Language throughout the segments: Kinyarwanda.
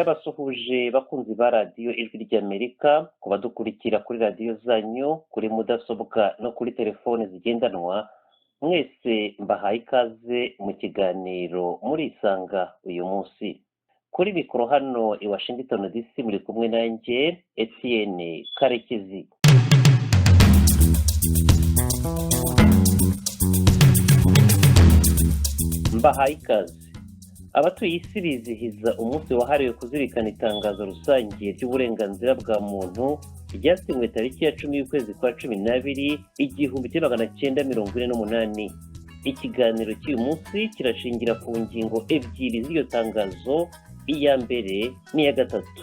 Ndabasuhuje bakunzi ba radiyo ijwi ry'Amerika, ku badukurikira kuri radiyo zanyu, kuri mudasobwa no kuri telefone zigendanwa, mwese mbahaye ikaze mu kiganiro murisanga uyu munsi. Kuri mikoro hano i Washington DC muri kumwe nanjye Etienne Karekezi. Mbahaye ikaze. Abatuye isi bizihiza umunsi wahariwe kuzirikana itangazo rusange ry'uburenganzira bwa muntu ryasinywe tariki ya 10 y'ukwezi kwa 12 1948. Ikiganiro cy'uyu munsi kirashingira ku ngingo ebyiri z'iyo tangazo, iya mbere n'iya gatatu.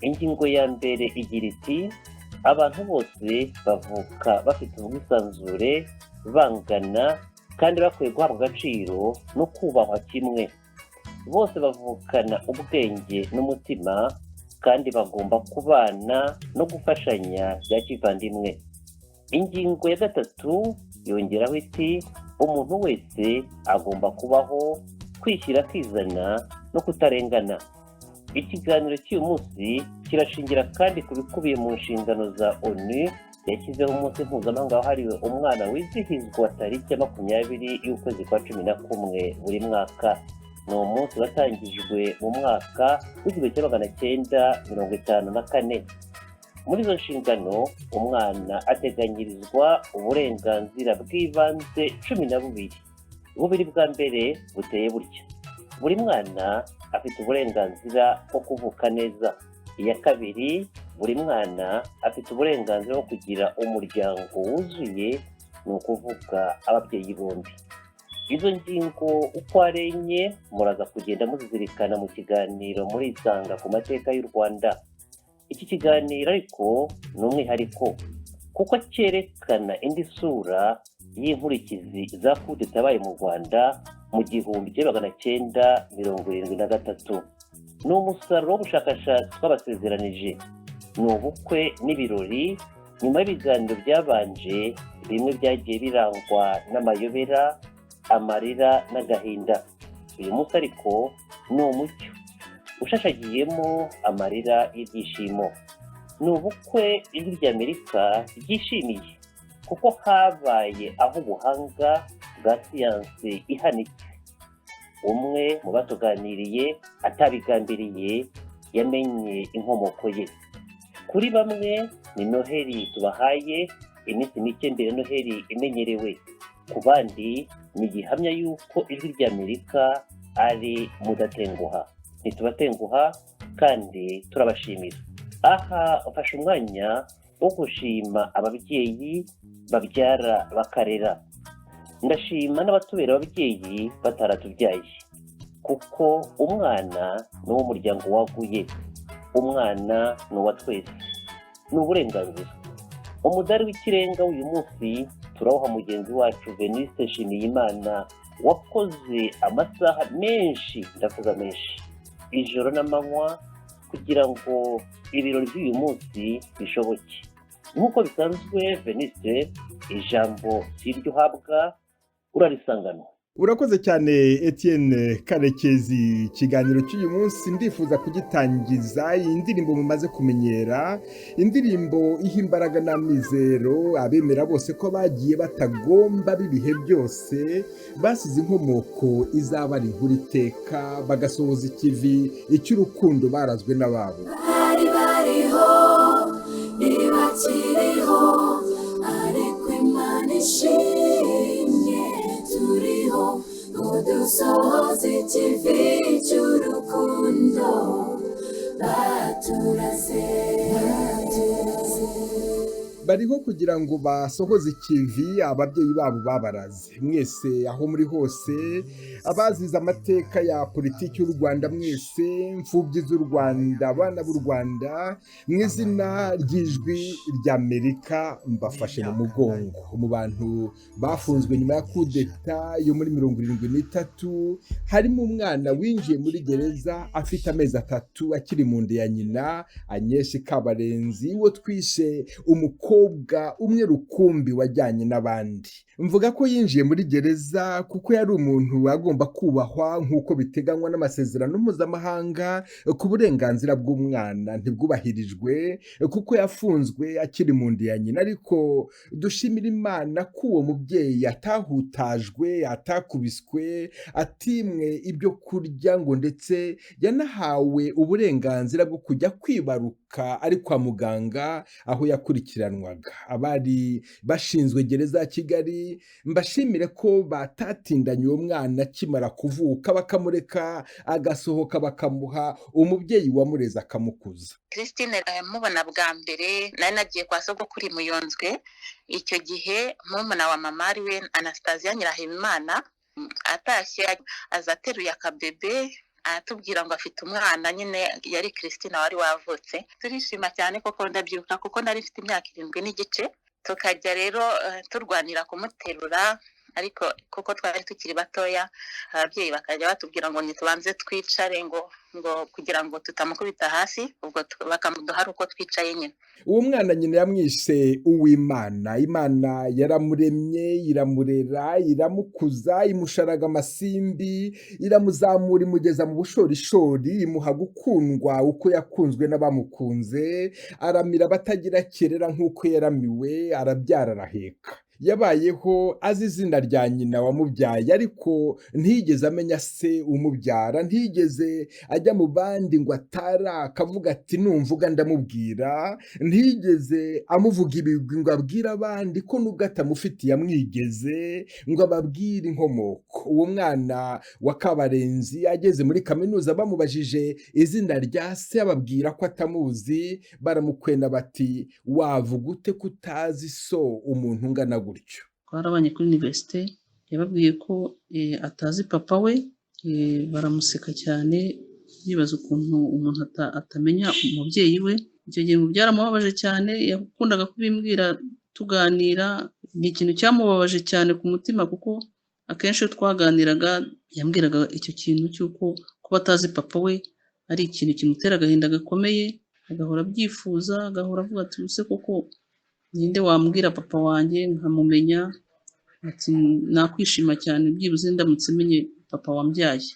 Ingingo ya mbere igira iti: abantu bose bavuka bafite ubwisanzure, bangana kandi bakwiye guhabwa agaciro no kubahwa kimwe. Bose bavukana ubwenge n'umutima kandi bagomba kubana no gufashanya bya kivandimwe. Ingingo ya gatatu yongeraho iti: umuntu wese agomba kubaho, kwishyira akizana no kutarengana. Ikiganiro cy'uyu munsi kirashingira kandi ku bikubiye mu nshingano za ONU yashyizeho umunsi mpuzamahanga wahariwe umwana wizihizwa tariki ya 20 y'ukwezi kwa 11 buri mwaka. Ni umunsi watangijwe mu mwaka w'1954. Muri izo nshingano umwana ateganyirizwa uburenganzira bw'ibanze 12. Bubiri bwa mbere buteye butya: buri mwana afite uburenganzira bwo kuvuka neza. Iya kabiri, buri mwana afite uburenganzira bwo kugira umuryango wuzuye, ni ukuvuga ababyeyi bombi. Izo ngingo uko ari enye muraza kugenda muzizirikana mu kiganiro murisanga ku mateka y'u Rwanda. Iki kiganiro ariko ni umwihariko kuko cyerekana indi sura y'inkurikizi za kudeta yabaye mu Rwanda mu 1973. Ni umusaruro w'ubushakashatsi twabasezeranije. Ni ubukwe n'ibirori nyuma y'ibiganiro byabanje, bimwe byagiye birangwa n'amayobera, amarira n'agahinda. Uyu munsi ariko ni umucyo ushashagiyemo amarira y'ibyishimo. Ni ubukwe ijwi ry'Amerika ryishimiye kuko habaye aho ubuhanga bwa siyansi ihanitse. Umwe mu batuganiriye atabigambiriye yamenye inkomoko ye. Kuri bamwe ni Noheli tubahaye iminsi mike mbere Noheli imenyerewe. Ku bandi ni gihamya yuko ijwi ry'Amerika ari mudatenguha. Ntitubatenguha kandi turabashimira. Aha ufashe umwanya wo gushima ababyeyi babyara bakarera. Ndashima n'abatubera ababyeyi bataratubyaye, kuko umwana ni uw'umuryango waguye. Umwana ni uwa twese, ni uburenganzira. Umudari w'ikirenga w'uyu munsi turawuha mugenzi wacu Venuste Nshimiyimana, wakoze amasaha menshi, ndavuga menshi, ijoro n'amanywa, kugira ngo ibirori by'uyu munsi bishoboke. Nk'uko bisanzwe Venuste, ijambo siryo uhabwa, urarisangana. Urakoze cyane Etienne Karekezi. Ikiganiro cy'uyu munsi ndifuza kugitangiza indirimbo mumaze kumenyera, indirimbo iha imbaraga n'amizero abemera bose ko bagiye batagomba bibihe byose, basize inkomoko izabara inkuru iteka, bagasohoza ikivi icy'urukundo barazwe n'ababo. Bari bariho ntibakiriho, ariko Imana ishimye turiho ngo dusohoze ikivi cy'urukundo baturaze. Bariho kugira ngo basohoze ikivi ababyeyi babo babaraze. Mwese aho muri hose, abazize amateka ya politiki y'u Rwanda, mwese mfubyi z'u Rwanda, abana b'u Rwanda, mu izina ry'ijwi ry'Amerika mbafashe mu mugongo. Mu bantu bafunzwe nyuma ya kudeta yo muri 73 harimo umwana winjiye muri gereza afite amezi 3 akiri mu nda ya nyina, Agnes Kabarenzi, wo twishe umukobwa umukobwa umwe rukumbi wajyanye n'abandi. Mvuga ko yinjiye muri gereza kuko yari umuntu agomba kubahwa nk'uko biteganywa n'amasezerano mpuzamahanga ku burenganzira bw'umwana ntibwubahirijwe kuko yafunzwe akiri mu nda ya nyina, ariko dushimira Imana ko uwo mubyeyi atahutajwe, atakubiswe, atimwe ibyo kurya ngo ndetse yanahawe uburenganzira bwo kujya kwibaruka ari kwa muganga aho yakurikiranwaga. Abari bashinzwe gereza ya Kigali mbashimire ko batatindanye uwo mwana akimara kuvuka, bakamureka agasohoka bakamuha umubyeyi wamureze akamukuza. Christine mubona bwa mbere nari nagiye kwa sogokuru Muyonzwe, icyo gihe murumuna wa mama ari we Anastasia Nyirahimana atashye aza ateruye akabebe aratubwira ngo afite umwana, nyine yari Christine wari wavutse. Turishima cyane koko ndabyibuka kuko nari mfite imyaka 7 n'igice, tukajya rero turwanira kumuterura, ariko kuko twari tukiri batoya ababyeyi bakajya batubwira ngo nitubanze twicare ngo kugira ngo tutamukubita hasi, ubwo bakamuduha uko twicaye nyine. Uwo mwana nyine yamwise Uwimana. Imana yaramuremye, iramurera, iramukuza, imusharaga amasimbi, iramuzamura, imugeza mu bushorishori, imuha gukundwa uko yakunzwe n'abamukunze, aramira abatagira kerera nk'uko yaramiwe, arabyara araheka. Yabayeho azi izina rya nyina wamubyaye, ariko ntiyigeze amenya se umubyara, ntiyigeze ajya mu bandi ngo atara akavuga ati numvuga ndamubwira, ntiyigeze amuvuga ibigwi ngo abwire abandi ko nubwo atamufitiye amwigeze ngo ababwire inkomoko. Uwo mwana wa Kabarenzi ageze muri kaminuza bamubajije izina rya se ababwira ko atamuzi, baramukwena bati wavuga ute ko utazi so umuntu ungana gutyo? Twarabanye kuri universite, yababwiye ko atazi papa we, baramuseka cyane bibaza ukuntu umuntu atamenya umubyeyi we. Icyo gihe byaramubabaje cyane, yakundaga kubimbwira tuganira, ni ikintu cyamubabaje cyane ku mutima kuko akenshi iyo twaganiraga yambwiraga icyo kintu cy'uko kuba atazi papa we ari ikintu kimutera agahinda gakomeye, agahora abyifuza, agahora avuga ati use koko ninde wambwira papa wanjye nkamumenya, ati nakwishima cyane byibuze ndamutse menye papa wambyaye,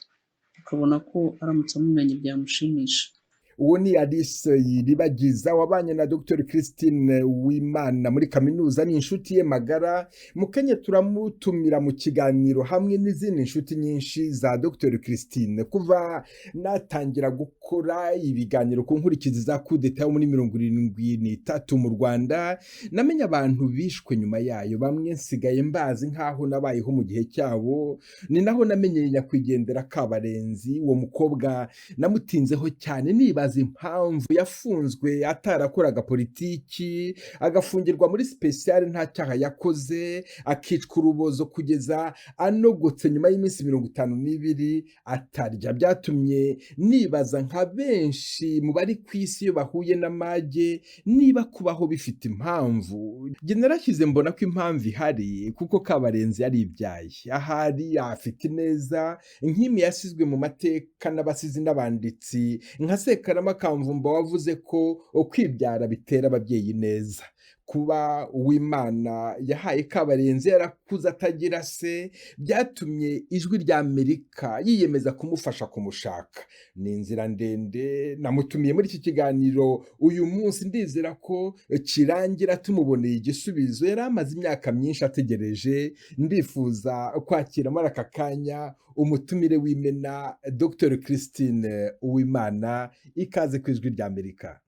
ukabona ko aramutse amumenye byamushimisha. Uwo ni Alice Yiribagiza wabanye na Dr Christine Uwimana muri kaminuza, ni inshuti ye magara. Mukenya turamutumira mu kiganiro hamwe n'izindi inshuti nyinshi za Dr Christine. Kuva natangira gukora ibiganiro ku nkurikizi za kudeta yo muri 73 mu Rwanda, namenye abantu bishwe nyuma yayo, bamwe nsigaye mbazi nkaho nabayeho mu gihe cyabo. Ni naho namenye nyakwigendera Kabarenzi. Uwo mukobwa namutinzeho cyane, nibaza impamvu yafunzwe atarakoraga politiki, agafungirwa muri special nta cyaha yakoze, akicwa urubozo kugeza anogotse nyuma y'iminsi 52 atarya. Byatumye nibaza nka benshi mu bari ku isi iyo bahuye n'amage niba kubaho bifite impamvu. Jye narashyize mbona ko impamvu ihari kuko Kabarenzi yari ibyaye, ahari afite neza nk'imi yasizwe mu mateka n'abasizi n'abanditsi nka Sekarama Kamvumba wavuze ko kwibyara bitera ababyeyi neza. Kuba Uwimana yahaye Kabarenzi yarakuze atagira se byatumye ijwi rya Amerika yiyemeza kumufasha kumushaka. Ni inzira ndende namutumiye muri iki kiganiro uyu munsi, ndizera ko kirangira tumuboneye igisubizo. Yari amaze imyaka myinshi ategereje. Ndifuza kwakira muri aka kanya umutumire w'imena Dr Christine Uwimana. Ikaze ku ijwi rya Amerika.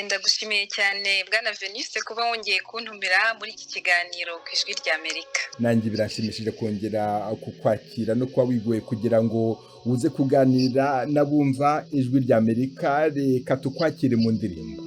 Ndagushimiye cyane Bwana Veniste kuba wongeye kuntumira muri iki kiganiro ku ijwi rya Amerika. Nanjye biranshimishije kongera kukwakira no kuba wiguye kugira ngo uze kuganira n'abumva ijwi rya Amerika. Reka tukwakire mu ndirimbo.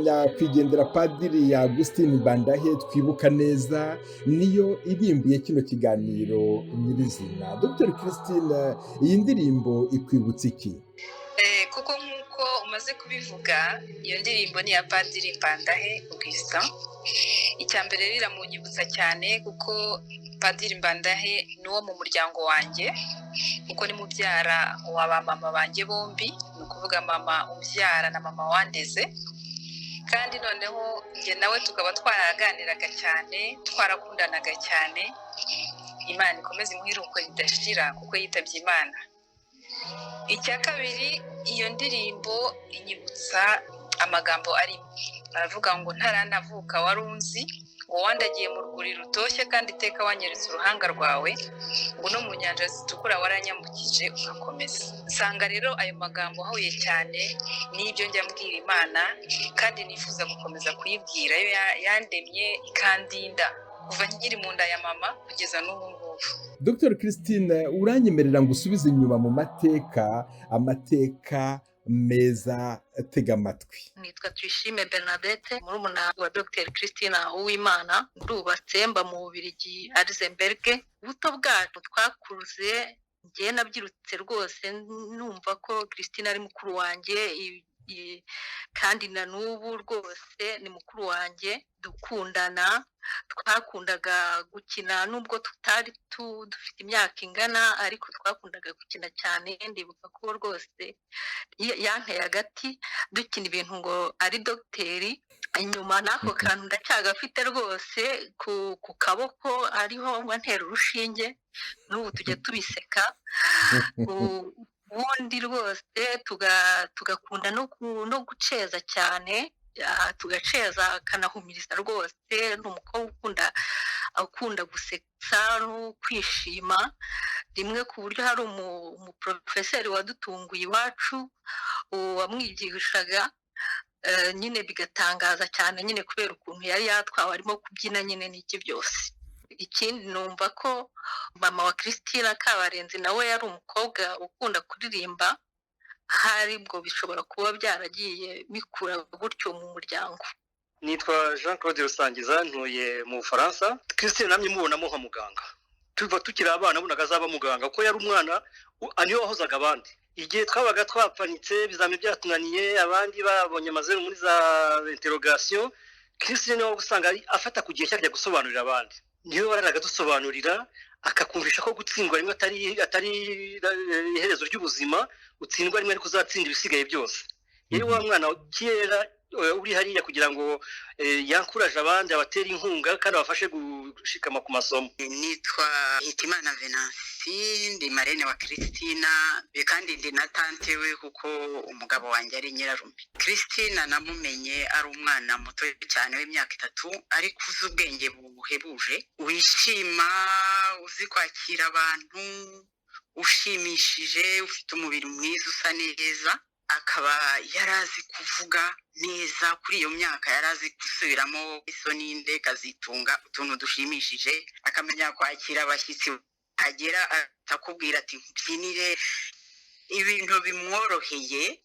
nyakwigendera Padiri Augustin Mbandahe twibuka neza niyo ibimbuye kino kiganiro nyirizina. Dr Christine, iyi ndirimbo ikwibutsa iki? Kuko nk'uko umaze kubivuga, iyo ndirimbo ni iya Padiri Mbandahe Augustin. Icya mbere riramunyibutsa cyane kuko Padiri Mbandahe ni uwo mu muryango wanjye, kuko ni mubyara wa ba mama banjye bombi, ni ukuvuga mama ubyara na mama wandeze. Kandi noneho njye nawe tukaba twaraganiraga cyane, twarakundanaga cyane. Imana ikomeze imuhiruko ridashira kuko yitabye Imana. Icya kabiri, iyo ndirimbo inyibutsa amagambo arimo. Baravuga ngo ntaranavuka warunzi, ngo wandagiye mu rwuri rutoshye kandi iteka wanyeretse uruhanga rwawe, ngo no mu nyanja zitukura waranyambukije ugakomeza. Nsanga rero ayo magambo ahuye cyane n'ibyo njya mbwira Imana, kandi nifuza gukomeza kuyibwira. Yo yandemye ikandinda kuva nkiri mu nda ya mama kugeza n'ubu ngubu. Dr Christine, uranyemerera ngo usubize inyuma mu amateka meza, tega amatwi. Nitwa Tuyishime Bernadette, murumuna wa Dr Christine Uwimana. Ndubatse mba mu Bubiligi Arizenberg. Ubuto bwacu twakuze, njye nabyirutse rwose numva ko Christine ari mukuru wanjye, kandi na n'ubu rwose ni mukuru wanjye. Dukundana, twakundaga gukina nubwo tutari dufite imyaka ingana, ariko twakundaga gukina cyane. Ndibuka ko rwose yanteye agati dukina ibintu ngo ari dogiteri. Inyuma n'ako kantu ndacyagafite rwose ku kaboko, ariho ntera urushinge. N'ubu tujya tubiseka. Ubundi rwose tugakunda no guceza cyane, tugaceza akanahumiriza rwose. Ni umukobwa ukunda gusetsa no kwishima. Rimwe ku buryo hari umuprofeseri wadutunguye iwacu wamwigishaga, nyine bigatangaza cyane nyine kubera ukuntu yari yatwawe arimo kubyina nyine n'iki byose. Ikindi numva ko mama wa Christine Kabarenzi nawe yari umukobwa ukunda kuririmba. Ahari bwo bishobora kuba byaragiye bikura gutyo mu muryango. Nitwa Jean Claude Rusangiza, ntuye mu Bufaransa. Christine namye mubonamo nka muganga. Tuva tukiri abana bunaga azaba muganga, kuko yari umwana aniyo wahozaga abandi. Igihe twabaga twapfanitse bizame byatunaniye, abandi babonye amazeru muri za interrogation, Christine niwe usanga afata ku gihe cyajya gusobanurira abandi. Niwe wararaga dusobanurira, akakumvisha ko gutsindwa rimwe atari iherezo ry'ubuzima, utsindwa rimwe ariko uzatsinda ibisigaye byose. Yari wa mwana kera uri hariya kugira ngo yankuraje abandi, abatera inkunga kandi abafashe gushikama ku masomo. Nitwa Hitimana Venansi, ndi marene wa Christina, kandi ndi na tante we kuko umugabo wanjye ari nyirarume. Christina namumenye ari umwana muto cyane w'imyaka 3, ariko uzi ubwenge buhebuje, wishima, uzi kwakira abantu, ushimishije, ufite umubiri mwiza usa neza. Akaba yarazi kuvuga neza kuri iyo myaka, yarazi gusubiramo isoni nde kazitunga utuntu dushimishije, akamenya kwakira abashyitsi. Agera atakubwira ati mbyinire, ibintu bimworoheye.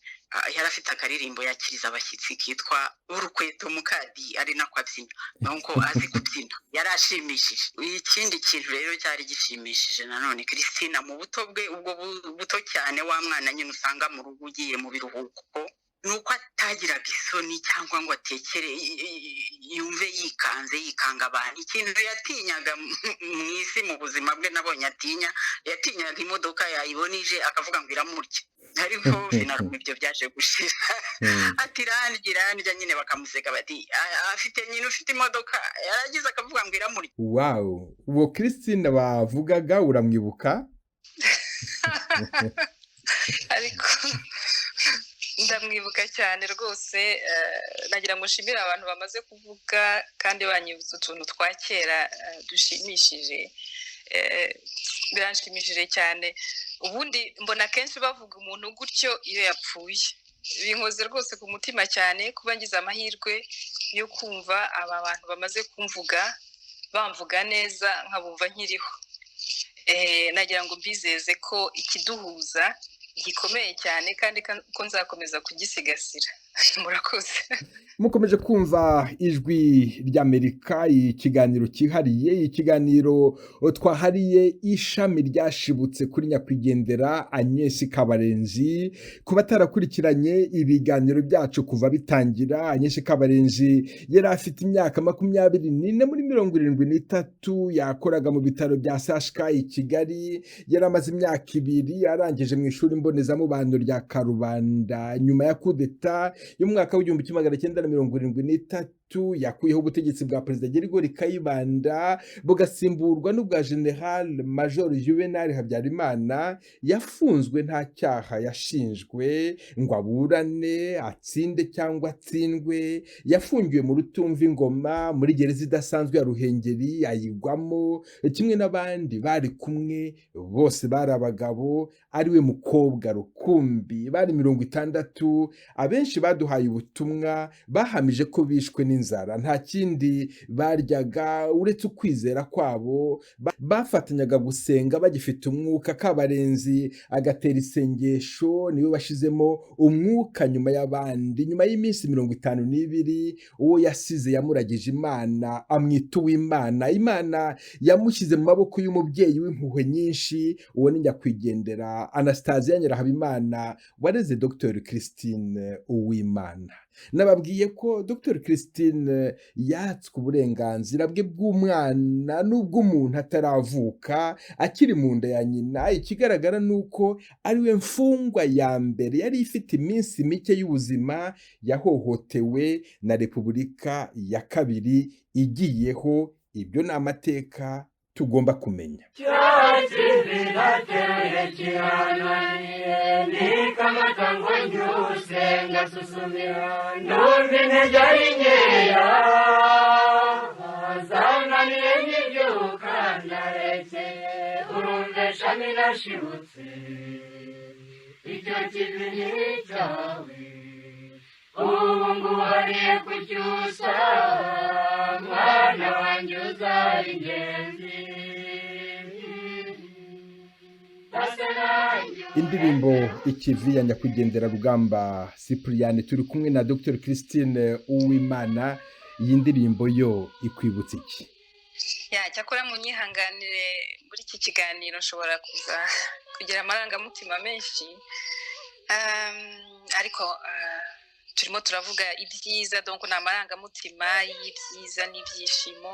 Yarafite akaririmbo yakiriza abashyitsi kitwa urukweto mukadi, ari nako abyina, nuko azi kubyina, yarashimishije. Ikindi kintu rero cyari gishimishije nanone Christina mu buto bwe, ubwo buto cyane, wa mwana nyine usanga mu rugo ugiye mu biruhuko, nuko atagiraga isoni cyangwa ngo atekere yumve yikanga abantu. Ikintu yatinyaga mu isi mu buzima bwe nabonye atinya, yatinyaga imodoka yayibonije akavuga ngo iramurya, ariko finarume ibyo byaje gushira. Ati rangira nyine bakamuseka bati afite nyine ufite imodoka, yaragize akavuga ngo iramurya. Wow, uwo Christine bavugaga uramwibuka? Ariko ndamwibuka cyane rwose. Nagira ngo nshimire abantu bamaze kuvuga kandi banyibutsa utuntu twa kera dushimishije. Biranshimishije cyane. Ubundi mbona kenshi bavuga umuntu gutyo iyo yapfuye. Binkoze rwose ku mutima cyane kuba ngize amahirwe yo kumva aba bantu bamaze kumvuga, bamvuga neza nkabumva nkiriho. Nagira ngo mbizeze ko ikiduhuza gikomeye cyane kandi ko nzakomeza kugisigasira. murakoze. mukomeje kumva ijwi ry'Amerika, ikiganiro cyihariye, ikiganiro twahariye ishami ryashibutse kuri nyakwigendera Agnes Kabarenzi. ku batarakurikiranye ibiganiro byacu kuva bitangira, Agnes Kabarenzi yari afite imyaka 24 muri 73, yakoraga mu bitaro bya SHK i Kigali. Yari amaze imyaka 2 arangije mu ishuri mbonezamubano rya Karubanda. Nyuma ya kudeta yo mu mwaka w'1973 yakuyeho ubutegetsi bwa Perezida Gerigori Kayibanda bugasimburwa n'ubwa General Major Juvenal Habyarimana. Yafunzwe nta cyaha yashinjwe ngo aburane, atsinde cyangwa atsindwe. Yafungiwe mu Rutumva Ingoma muri gereza idasanzwe ya Ruhengeri, ayigwamo kimwe n'abandi bari kumwe. Bose bari abagabo, ariwe mukobwa rukumbi. Bari 60. Abenshi baduhaye ubutumwa bahamije ko bishwe n'inzara, nta kindi baryaga uretse ukwizera kwabo. Bafatanyaga gusenga bagifite umwuka. Kabarenzi agatera isengesho, niwe washizemo umwuka nyuma y'abandi. Nyuma y'iminsi 52 uwo yasize yamuragije Imana, amwita Uwimana. Imana yamushyize mu maboko y'umubyeyi w'impuhwe nyinshi. Uwo ni nyakwigendera Anastasia Nyirahabimana wareze Dr Christine Uwimana. Nababwiye ko Dr Christine yatswe uburenganzira bwe bw'umwana n'ubw'umuntu ataravuka, akiri mu nda ya nyina. Ikigaragara nuko ariwe mfungwa ya mbere yari ifite iminsi mike y'ubuzima yahohotewe na Repubulika ya kabiri igiyeho. Ibyo ni amateka tugomba kumenya. Indirimbo Ikivi ya nyakwigendera Rugamba Cyprien. Turi kumwe na Dr Christine Uwimana. Iyi ndirimbo yo ikwibutsa iki? Cyakora munyihanganire muri iki kiganiro nshobora kugira amarangamutima menshi, ariko turimo turavuga ibyiza, donc ni amarangamutima y'ibyiza n'ibyishimo.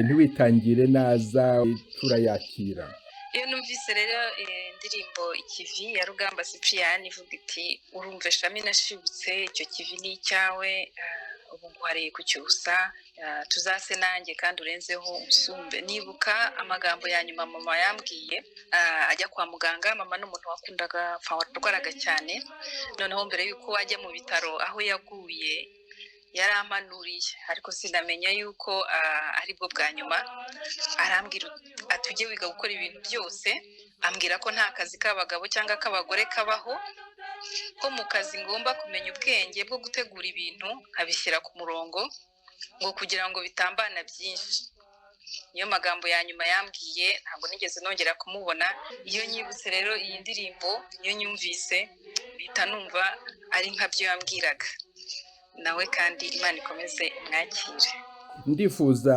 Ntiwitangire naza turayakira. Iyo numvise rero indirimbo Ikivi ya Rugamba Cyprien ivuga iti urumve shami nashibutse, icyo kivi ni icyawe, ubu nguhariye kucyusa, tuzase nanjye kandi urenzeho umusumbe. Nibuka amagambo ya nyuma mama yambwiye ajya kwa muganga. Mama n'umuntu wakundaga warwaraga cyane, noneho mbere yuko ajya mu bitaro aho yaguye yaramanuriye, ariko sinamenya yuko aribwo bwa nyuma. Arambwira atujye wiga gukora ibintu byose, ambwira ko nta kazi k'abagabo cyangwa k'abagore kabaho, ko mu kazi ngomba kumenya ubwenge bwo gutegura ibintu nkabishyira ku murongo, ngo kugira ngo bitambana byinshi. Niyo magambo ya nyuma yambwiye, ntabwo nigeze nongera kumubona. Iyo nyibutse rero iyi ndirimbo, iyo nyumvise bita numva ari nkabyo yambwiraga. Nawe kandi Imana ikomeze imwakire. Ndifuza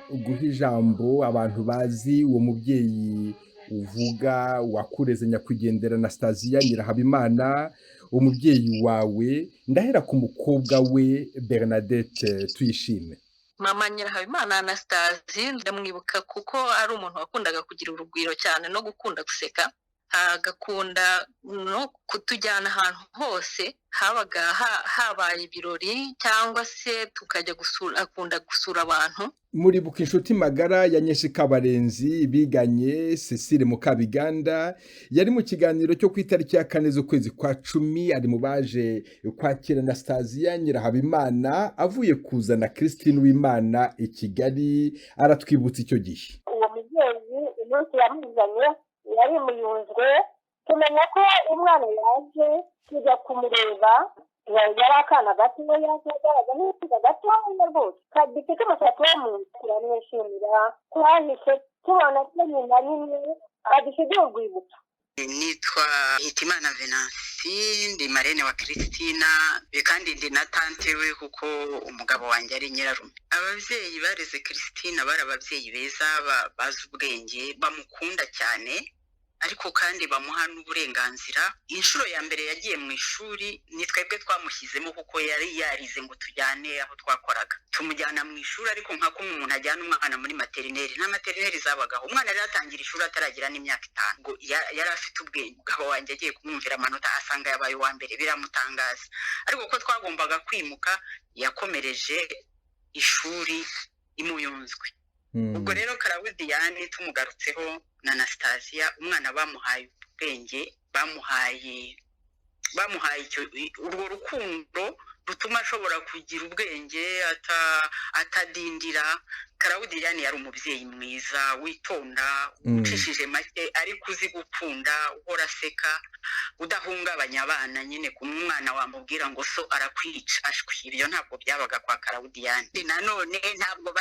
guha ijambo abantu bazi uwo mubyeyi uvuga wakureze nyakwigendera Anastasia Nyirahabimana, umubyeyi wawe. Ndahera ku mukobwa we Bernadette Tuyishime. Mama Nyirahabimana Anastasia ndamwibuka kuko ari umuntu wakundaga kugira urugwiro cyane no gukunda guseka, agakunda no kutujyana ahantu hose habaga habaye ibirori cyangwa se tukajya gusura. Akunda gusura abantu. Muribuka inshuti magara ya Agnes Kabarenzi biganye Cecile Mukabiganda. Yari mu kiganiro cyo ku itariki ya 4 z'ukwezi kwa 10. Ari mu baje kwakira Anastasia Nyirahabimana avuye kuzana Christine Uwimana i Kigali. Aratwibutsa icyo gihe. Uwo mubyeyi umunsi yamuzanye yari muyunzwe, tumenya ko umwana yaje tujya kumureba. Yari akana gatoya yagaragaza n'ikiga gatoya rwose kabifite umusatsi w'umuntu. Turamwishimira twahise tubona ko nyina nyine adusigiye urwibutso. Nitwa Hitimana Venance, Nancy, ndi marene wa Christina, kandi ndi na tante we kuko umugabo wanjye ari nyirarume. Ababyeyi bareze Christina bari ababyeyi beza bazi ubwenge, bamukunda cyane ariko kandi bamuha n'uburenganzira. Inshuro ya mbere yagiye mu ishuri ni twebwe twamushyizemo kuko yari yarize ngo tujyane aho twakoraga, tumujyana mu ishuri ariko nka kumwe umuntu ajyana umwana muri materineri, nta materineri zabagaho. Umwana yari atangira ishuri ataragira n'imyaka 5 ngo yari afite ubwenge. Umugabo wanjye agiye kumwumvira amanota asanga yabaye uwa mbere, biramutangaza. Ariko ko twagombaga kwimuka yakomereje ishuri imuyunzwe. Ubwo rero Claudiyani tumugarutseho na Anastasia, umwana bamuhaye ubwenge, bamuhaye urwo rukundo rutuma ashobora kugira ubwenge atadindira. Claudiyani yari umubyeyi mwiza, witonda, ucishije make, ariko uzi gukunda, uhora aseka, udahungabanya abana. Nyine ku mwana wamubwira ngo so arakwica ashwi, ibyo ntabwo byabaga kwa Claudiyani. Nanone ntabwo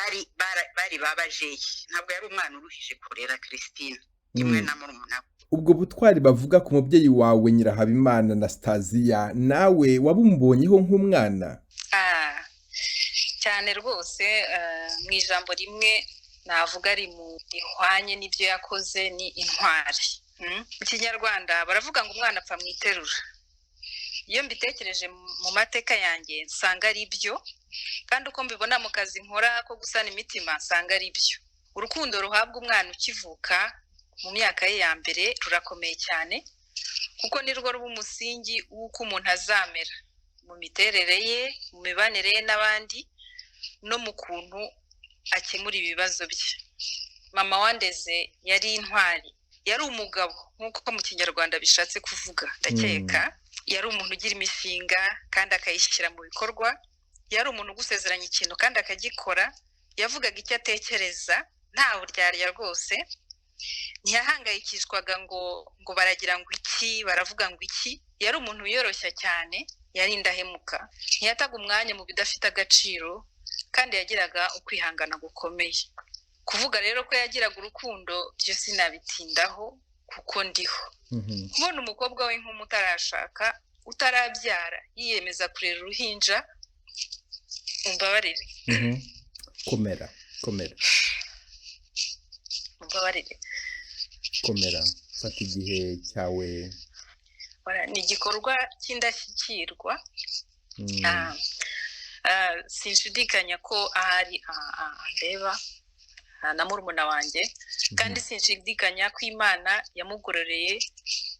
bari babajeyi, ntabwo yari umwana uruhije kurera Christina kimwe na murumuna we. Ubwo butwari bavuga ku mubyeyi wawe Nyirahabimana Anastasia, nawe wabumbonyeho nk'umwana? Cyane rwose, mu ijambo rimwe navuga rihwanye n'ibyo yakoze, ni intwari. Mu Kinyarwanda baravuga ngo umwana apfa mu iterura. Iyo mbitekereje mu mateka yanjye nsanga ari byo, kandi uko mbibona mu kazi nkora ko gusana imitima nsanga ari byo. Urukundo ruhabwa umwana ukivuka mu myaka ye ya mbere rurakomeye cyane, kuko nirwo ruba umusingi w'uko umuntu azamera mu miterere ye, mu mibanire ye n'abandi, no mu kuntu akemura ibibazo bye. Mama wandeze yari intwari, yari umugabo nk'uko mu Kinyarwanda bishatse kuvuga. Ndakeka yari umuntu ugira imishinga kandi akayishyira mu bikorwa, yari umuntu ugusezeranya ikintu kandi akagikora, yavugaga icyo atekereza nta buryarya rwose. Ntiyahangayikishwaga ngo baragira ngo iki, baravuga ngo iki. Yari umuntu wiyoroshya cyane, yari indahemuka, ntiyataga umwanya mu bidafite agaciro, kandi yagiraga ukwihangana gukomeye. Kuvuga rero ko yagiraga urukundo byo sinabitindaho kuko ndiho. Kubona umukobwa we nk'umutarashaka, utarabyara, yiyemeza kurera uruhinja, umbabarire. Komera. Umbabarire. Komera, fata igihe cyawe. Ni igikorwa cy'indashyikirwa. Sinshidikanya ko ahari andeba na murumuna wanjye, kandi sinshidikanya ko Imana yamugororeye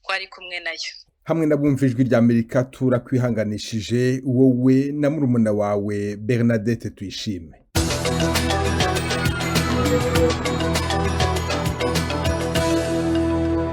ko ari kumwe nayo. Hamwe n'abumva ijwi rya Amerika turakwihanganishije wowe na murumuna wawe Bernadette Tuyishime.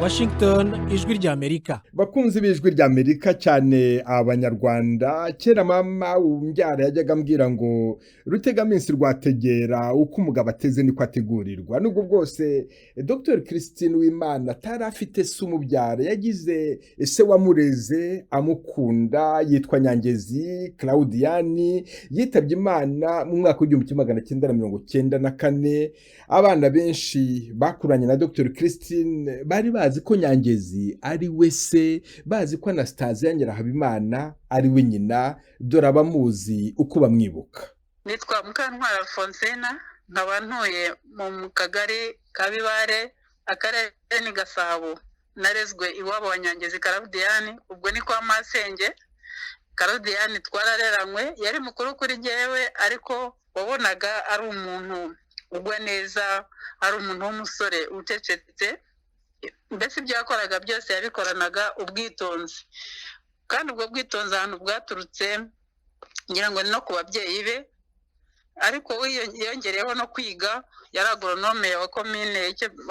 Washington, ijwi rya Amerika. Bakunzi b'ijwi rya Amerika, cyane Abanyarwanda, kera mama umbyara yajyaga ambwira ngo rutegaminsi rwategera, uko umugabo ateze niko ategurirwa. Nubwo bwose Dr Christine Uwimana atari afite se umubyara, yagize se wamureze amukunda, yitwa Nyangezi Claudiyani, yitabye Imana mu mwaka w'1994. Abana benshi bakuranye na Dr Christine bari bazi ko Nyangezi ari we se, bazi ko Anastasia Nyirahabimana ari we nyina, dore abamuzi uko bamwibuka. Nitwa Mukantwara Alphonsina, nkaba ntuye mu kagari ka Bibare, akarere ni Gasabo. Narezwe iwabo wa Nyangezi Claudiyani, ubwo ni kwa masenge. Claudiyani twarareranywe, yari mukuru kuri jyewe, ariko wabonaga ari umuntu ugwa neza, ari umuntu w'umusore ucecetse. Mbese ibyo yakoraga byose yabikoranaga ubwitonzi, kandi ubwo bwitonzi ahantu bwaturutse ngira ngo ni no ku babyeyi be. Ariko yongereyeho no kwiga, yari agronome wa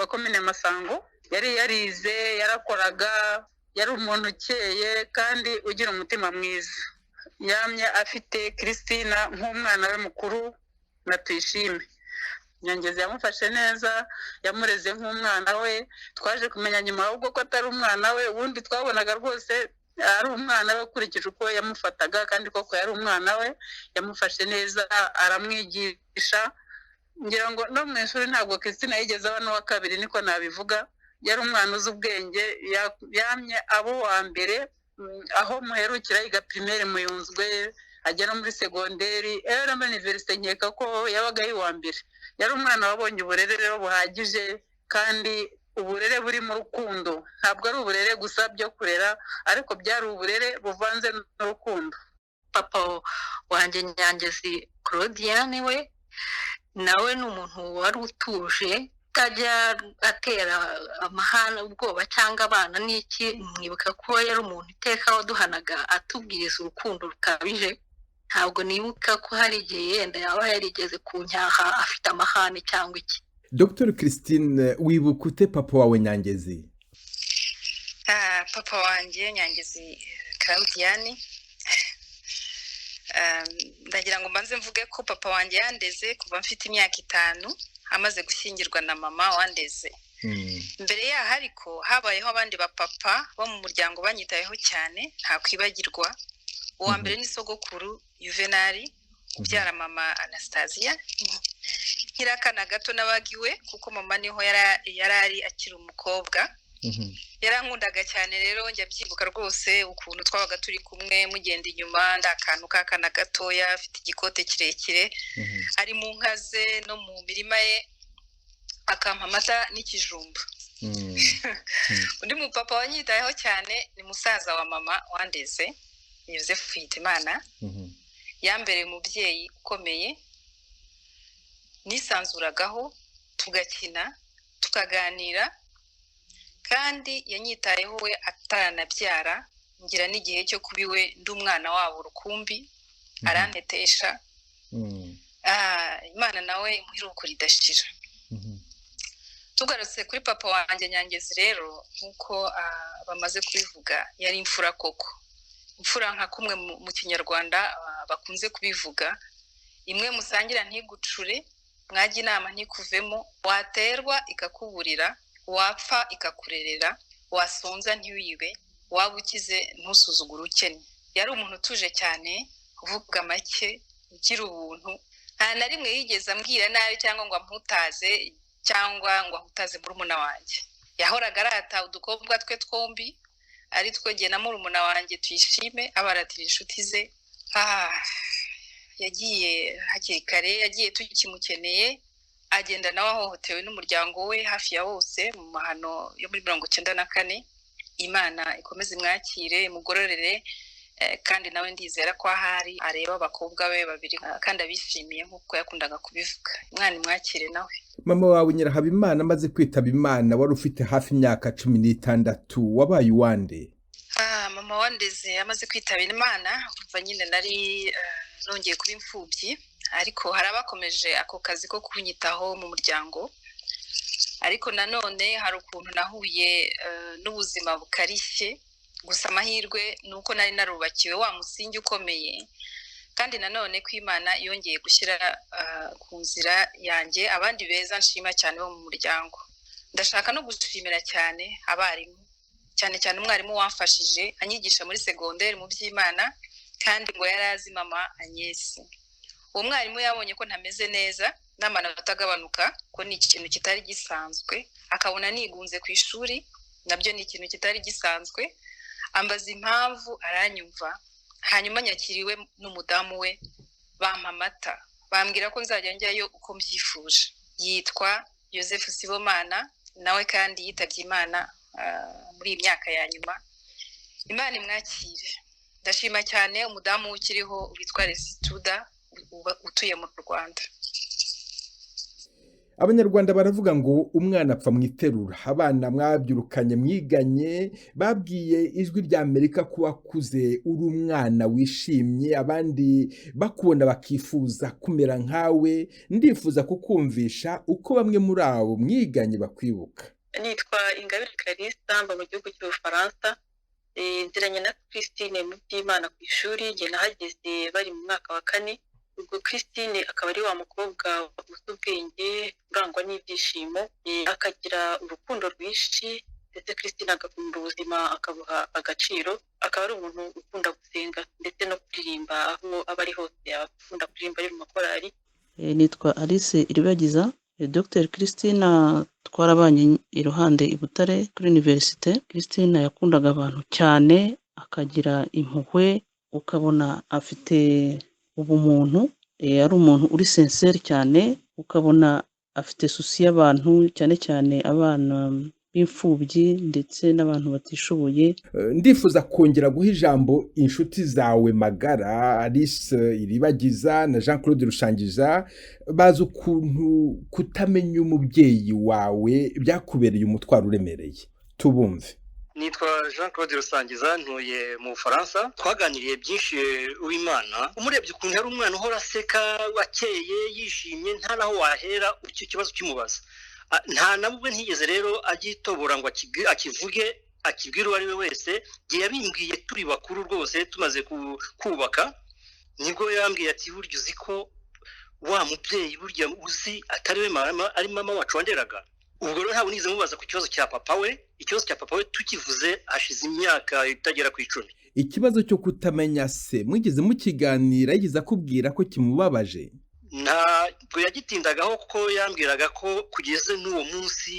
komine Masango, yari yarize, yarakoraga, yari umuntu ukeye kandi ugira umutima mwiza. Yamye afite Christina nk'umwana we mukuru na Tuyishime. Nyangezi yamufashe neza, yamureze nk'umwana we. Twaje kumenya nyuma ahubwo ko atari umwana we, ubundi twabonaga rwose ari umwana we ukurikije uko yamufataga, kandi koko yari umwana we. Yamufashe neza, aramwigisha. Ngira ngo no mu ishuri ntabwo Christina yigeze aba n'uwa kabiri, niko nabivuga. Yari umwana uzi ubwenge, yamye abo wa mbere aho muherukira yiga primaire Muyunzwe agera muri segonderi no muri universite nkeka ko yabaga ari uwa mbere. Yari umwana wabonye uburere rero buhagije kandi uburere buri mu rukundo, ntabwo ari uburere gusa byo kurera ariko byari uburere buvanze n'urukundo. Papa wanjye Nyangezi Claudiane we nawe ni umuntu wari utuje, utajya atera amahane ubwoba cyangwa abana n'iki. Mwibuka ko yari umuntu iteka waduhanaga atubwiriza urukundo rukabije. Ntabwo nibuka ko hari igihe yenda yaba yarigeze kunyaha afite amahane cyangwa iki. Dr Christine, wibuka ute papa wawe Nyangezi? Papa wanjye Nyangezi Claudiane, ndagira ngo mbanze mvuge ko papa wanjye yandeze kuva mfite imyaka 5 amaze gushyingirwa na mama wandeze. Mbere yaho ariko habayeho abandi bapapa bo mu muryango banyitayeho cyane nta kwibagirwa. Uwa mbere ni sogokuru Juvenali ubyara mama Anastasia. Nkirakana gato nabagiwe kuko mama niho yarari akiri umukobwa. Yarankundaga cyane rero njya byibuka rwose ukuntu twabaga turi kumwe mugenda inyuma ndakantu kakana gatoya afite igikote kirekire ari mu nkaze no mu mirima ye akampa amata n'ikijumba. Undi mupapa wanyitayeho cyane ni musaza wa mama wandeze Joseph Hitimana. Yambereye umubyeyi ukomeye, nisanzuragaho tugakina tukaganira, kandi yanyitayeho we ataranabyara. Ngira n'igihe cyo kubiwe ndi umwana wabo rukumbi arantetesha. Imana nawe imuhiruko ridashira. Tugarutse kuri papa wanjye Nyangezi rero nkuko bamaze kubivuga yari imfura koko. Imfura nka kumwe mu Kinyarwanda bakunze kubivuga, imwe musangira ntigucure, mwajya inama ntikuvemo, waterwa ikakuburira, wapfa ikakurerera, wasonza ntiwibe, waba ukize ntusuzugure ukennye. Yari umuntu utuje cyane, uvuga make, ugira ubuntu. Nta na rimwe yigeze ambwira nabi cyangwa ngo amputaze cyangwa ngo ahutaze murumuna wanjye. Yahoraga arata udukobwa twe twombi, ari twegeye na murumuna wanjye tuyishime, abaratira inshuti ze. Yagiye hakiri kare, yagiye tukimukeneye, agenda nawe ahohotewe n'umuryango we hafi ya wose mu mahano yo muri 1994. Imana ikomeze imwakire imugororere, kandi nawe ndizera ko ahari areba abakobwa be babiri kandi abishimiye nk'uko yakundaga kubivuga. Imwana imwakire nawe. Mama wawe Nyirahabimana amaze kwitaba Imana wari ufite hafi imyaka 16, wabaye uwande? Mama wandeze amaze kwitaba Imana kuva nyine nari nongeye kuba imfubyi, ariko hari abakomeje ako kazi ko kunyitaho mu muryango. Ariko nanone hari ukuntu nahuye n'ubuzima bukarishye, gusa amahirwe nuko nari narubakiwe wa musingi ukomeye, kandi nanone ko Imana yongeye gushyira ku nzira yanjye abandi beza nshima cyane bo mu muryango. Ndashaka no gushimira cyane abarimu, cyane cyane umwarimu wamfashije anyigisha muri segonderi mu by'Imana, kandi ngo yarazi mama Agnes. Uwo mwarimu yabonye ko ntameze neza n'amanota atagabanuka, ko ni ikintu kitari gisanzwe, akabona nigunze ku ishuri, nabyo ni ikintu kitari gisanzwe. Ambaza impamvu, aranyumva, hanyuma nyakiriwe n'umudamu we, bampa amata, bambwira ko nzajya njyayo uko mbyifuje. Yitwa Joseph Sibomana, nawe kandi yitabye Imana muri iyi myaka ya nyuma. Imana imwakire. Ndashima cyane umudamu ukiriho witwa Restituda utuye mu Rwanda. Abanyarwanda baravuga ngo umwana apfa mu iterura. Abana mwabyirukanye mwiganye babwiye Ijwi rya Amerika ko wakuze uri umwana wishimye, abandi bakubona bakifuza kumera nkawe. Ndifuza kukumvisha uko bamwe muri abo mwiganye bakwibuka. Nitwa Ingabire Clarisse, mba mu gihugu cy'Ubufaransa. Nziranye na Christine mu by'Imana ku ishuri, nge nahageze bari mu mwaka wa 4. Ubwo Christine akaba ari wa mukobwa uzi ubwenge, urangwa n'ibyishimo, akagira urukundo rwinshi, ndetse Christine agakunda ubuzima akabuha agaciro. Akaba ari umuntu ukunda gusenga ndetse no kuririmba aho aba ari hose, akunda kuririmba ari mu makorali. Nitwa Alice Iribagiza. Dr Christine twarabanye iruhande i Butare kuri universite. Christine yakundaga abantu cyane, akagira impuhwe, ukabona afite ubumuntu, ari umuntu uri sincere cyane, ukabona afite susi y'abantu cyane cyane abana b'imfubyi ndetse n'abantu batishoboye. Ndifuza kongera guha ijambo inshuti zawe magara Alice Iribagiza na Jean Claude Rushangiza, bazi ukuntu kutamenya umubyeyi wawe byakubereye umutwaro uremereye. Tubumve. Nitwa Jean Claude Rusangiza, ntuye mu Bufaransa. Twaganiriye byinshi Uwimana, umurebye ukuntu ari umwana uhora aseka, wakeye, yishimye, nta naho wahera icyo kibazo kimubaza. Nta nabwo ntigeze rero agitobora ngo akivuge, akibwira uwo ari we wese. Gihe yabimbwiye turi bakuru rwose, tumaze kubaka, nibwo yambwiye ati burya uzi ko wa mubyeyi burya uzi atari we mama, ari mama wacu wanderaga. Ubwo rero ntabwo nize mubaza ku kibazo cya papa we. Ikibazo cya papa we tukivuze hashize imyaka itagera ku 10. Ikibazo cyo kutamenya se mwigeze mukiganira, yigeze akubwira ko kimubabaje? Ntabwo yagitindagaho kuko yambwiraga ko kugeze n'uwo munsi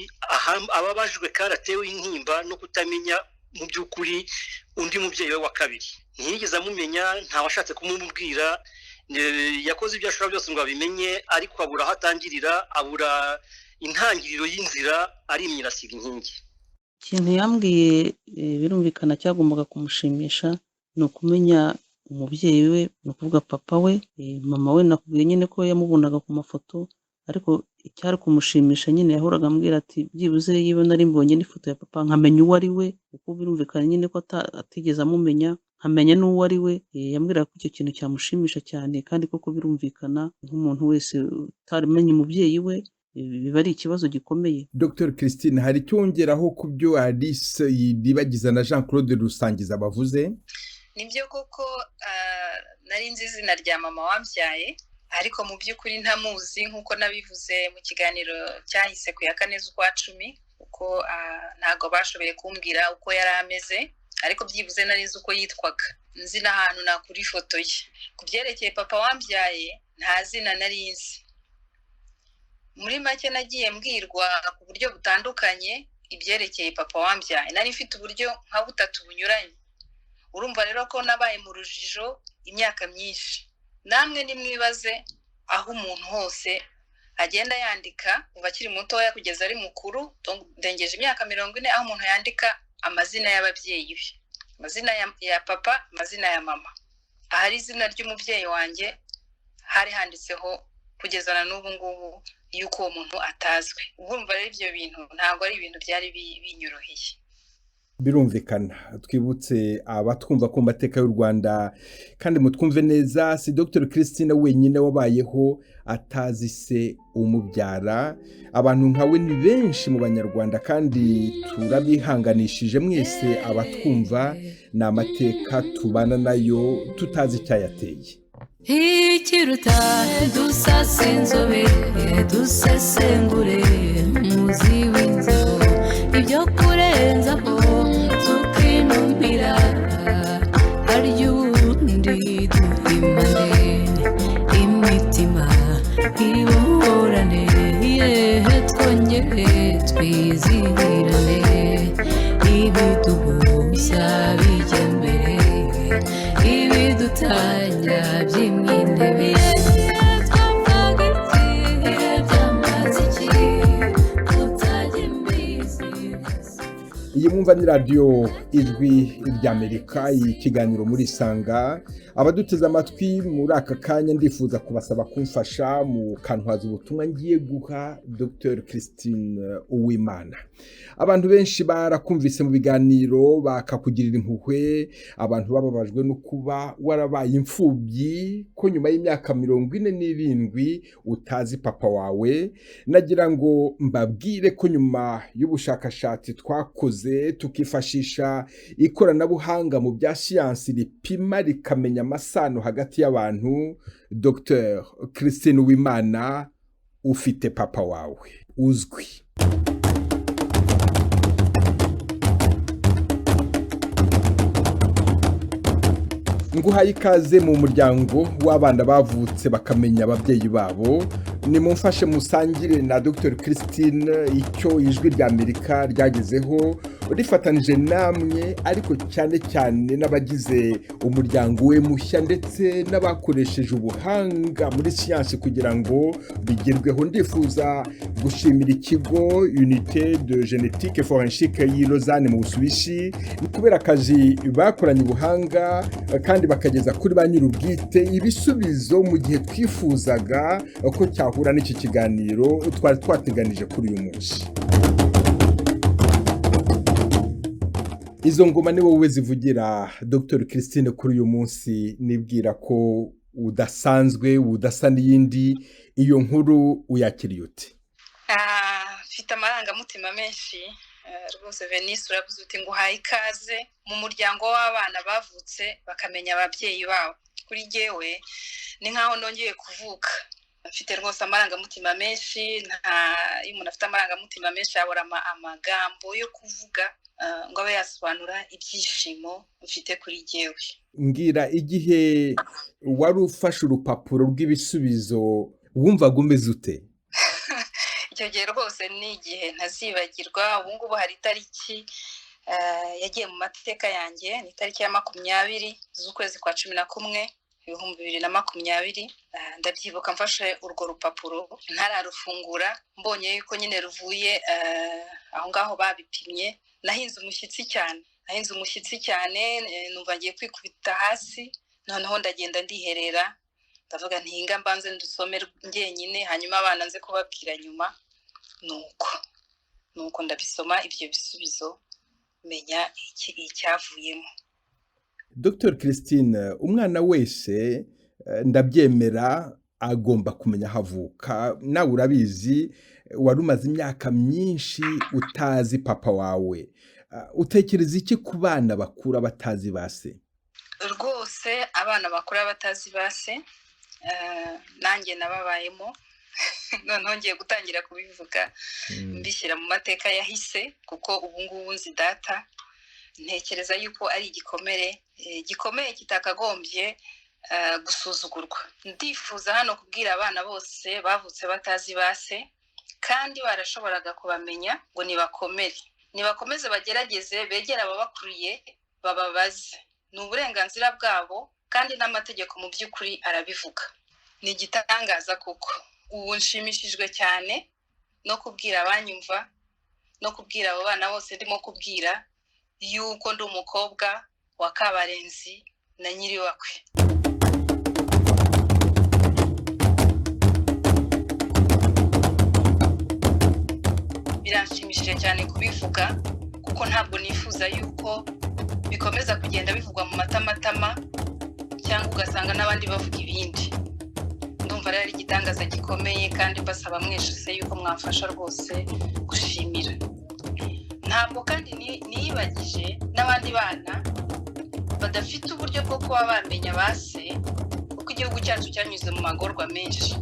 ababajwe kandi atewe intimba no kutamenya mu by'ukuri undi mubyeyi we wa kabiri. Ntiyigeze amumenya, ntawashatse kumumubwira, yakoze ibyo ashobora byose ngo abimenye, ariko abura aho atangirira, abura intangiriro y'inzira, ari imyirasiga inkingi. Ikintu yambwiye birumvikana cyagombaga kumushimisha ni ukumenya umubyeyi we, ni ukuvuga papa we. Mama we nakubwiye nyine ko yamubonaga ku mafoto, ariko icyari kumushimisha nyine yahoraga ambwira ati byibuze yiba nari mbonye n'ifoto ya papa nkamenya uwo ari we, kuko birumvikana nyine ko atigeze amumenya, nkamenya n'uwo ari we. Yambwiraga ko icyo kintu cyamushimisha cyane, kandi koko birumvikana nk'umuntu wese utaramenya umubyeyi we biba ari ikibazo gikomeye. Dr Christine, hari icyo wongeraho ku byo Alice Iribagiza na Jean Claude Rusangiza bavuze? Nibyo koko, nari nzi izina rya mama wambyaye, ariko mu by'ukuri ntamuzi nk'uko nabivuze mu kiganiro cyahise ku ya 4 z'ukwa 10, kuko ntago bashoboye kumbwira uko yari ameze, ariko byibuze nari nzi uko yitwaga, nzi n'ahantu nakuri ifoto ye. Ku byerekeye papa wambyaye nta zina nari nzi. Muri make nagiye mbwirwa ku buryo butandukanye ibyerekeye papa wambyaye, nari mfite uburyo nka 3 bunyuranye. Urumva rero ko nabaye mu rujijo imyaka myinshi. Namwe nimwibaze aho umuntu hose agenda yandika kuva akiri mutoya kugeza ari mukuru, ndengeje imyaka 40, aho umuntu yandika amazina y'ababyeyi be, amazina ya papa, amazina ya mama. Ahari izina ry'umubyeyi wanjye hari handitseho kugeza na n'ubu ngubu yuko uwo muntu atazwe. Urumva rero ibyo bintu ntabwo ari ibintu byari binyoroheye. Birumvikana. Twibutse abatwumva ko mateka y'u Rwanda kandi mutwumve neza, si Dr Christine wenyine wabayeho atazi se umubyara. Abantu nkawe ni benshi mu Banyarwanda, kandi turabihanganishije mwese abatwumva. Ni amateka tubana nayo tutazi icyayateye. Ikiruta dusase inzobe dusesengure muzi w'inzo, ibyo kurenzaho tukinumira, harya ubundi duhimane imitima iburane, yehe twongere twizihirane, ibiduhushya bijya mbere, ibidutanya by'imwintebe. Iyi mwumva ni radio Ijwi ry'Amerika, ikiganiro muri Sanga. Abaduteze amatwi muri aka kanya ndifuza kubasaba kumfasha mu kantwaza ubutumwa ngiye guha Dr Christine Uwimana. Abantu benshi barakumvise mu biganiro bakakugirira impuhwe, abantu bababajwe no kuba warabaye imfubyi, ko nyuma y'imyaka 47 utazi papa wawe. Nagira ngo mbabwire ko nyuma y'ubushakashatsi twakoze tukifashisha ikoranabuhanga mu bya siyansi ripima rikamenya amasano hagati y'abantu, Dr Christine Uwimana ufite papa wawe uzwi. Nguhaye ikaze mu muryango w'abana bavutse bakamenya ababyeyi babo. Nimumfashe musangire na Dr Christine icyo Ijwi ry'Amerika ryagezeho rifatanije namwe ariko cyane cyane n'abagize umuryango we mushya ndetse n'abakoresheje ubuhanga muri siyansi kugira ngo bigerweho. Ndifuza gushimira ikigo Unité de Génétique Forensique y'i Lausanne mu Busuwisi kubera akazi bakoranye ubuhanga kandi bakageza kuri ba nyir'ubwite ibisubizo mu gihe twifuzaga ko cyahura n'iki kiganiro twari twateganije kuri uyu munsi. Izo ngoma ni wowe zivugira Dr Christine kuri uyu munsi. Nibwira ko udasanzwe udasa n'iyindi, iyo nkuru uyakiriye ute? Mfite amarangamutima menshi rwose. Venise, uravuze uti nguhaye ikaze mu muryango w'abana bavutse bakamenya ababyeyi babo. Kuri jyewe ni nkaho nongeye kuvuka. Mfite rwose amarangamutima menshi. Iyo umuntu afite amarangamutima menshi yabura amagambo yo kuvuga ngo abe yasobanura ibyishimo mfite kuri jyewe. Mbwira, igihe wari ufashe urupapuro rw'ibisubizo wumvaga umeze ute? Icyo gihe rwose ni igihe ntazibagirwa. Ubu ngubu hari itariki yagiye mu mateka yanjye, ni itariki ya 20 z'ukwezi kwa 11 2020. Ndabyibuka mfashe urwo rupapuro ntararufungura, mbonye yuko nyine ruvuye aho ngaho babipimye. Nahinze umushyitsi cyane, numva ngiye kwikubita hasi. Noneho ndagenda ndiherera, ndavuga ntinga mbanze ndusome njyenyine, hanyuma abana nze kubabwira nyuma. Nuko ndabisoma ibyo bisubizo, menya icyavuyemo. Dr Christine, umwana wese ndabyemera agomba kumenya havuka. Nawe urabizi, wari umaze imyaka myinshi utazi papa wawe. Utekereza iki ku bana bakura batazi base? Rwose abana bakura batazi base nanjye nababayemo. Noneho ngiye gutangira kubivuga mbishyira mu mateka yahise, kuko ubu ngubu nzi data. Ntekereza yuko ari igikomere kitakagombye gusuzugurwa. Ndifuza hano kubwira abana bose bavutse batazi base kandi barashoboraga kubamenya ngo nibakomeze bagerageze, begera ababakuriye bababaze. Ni uburenganzira bwabo kandi n'amategeko mu by'ukuri arabivuga. Ni igitangaza kuko ubu nshimishijwe cyane no kubwira abanyumva, no kubwira abo bana bose ndimo kubwira yuko ndi umukobwa wa Kabarenzi na Nyiriwakwe. Biranshimishije cyane kubivuga kuko ntabwo nifuza yuko bikomeza kugenda bivugwa mu matamatama cyangwa ugasanga n'abandi bavuga ibindi. Ndumva rero ari igitangaza gikomeye kandi basaba mwese yuko mwafasha rwose gushimira. Ntabwo kandi niyibagije n'abandi bana badafite uburyo bwo kuba bamenya base, kuko igihugu cyacu cyanyuze mu magorwa menshi.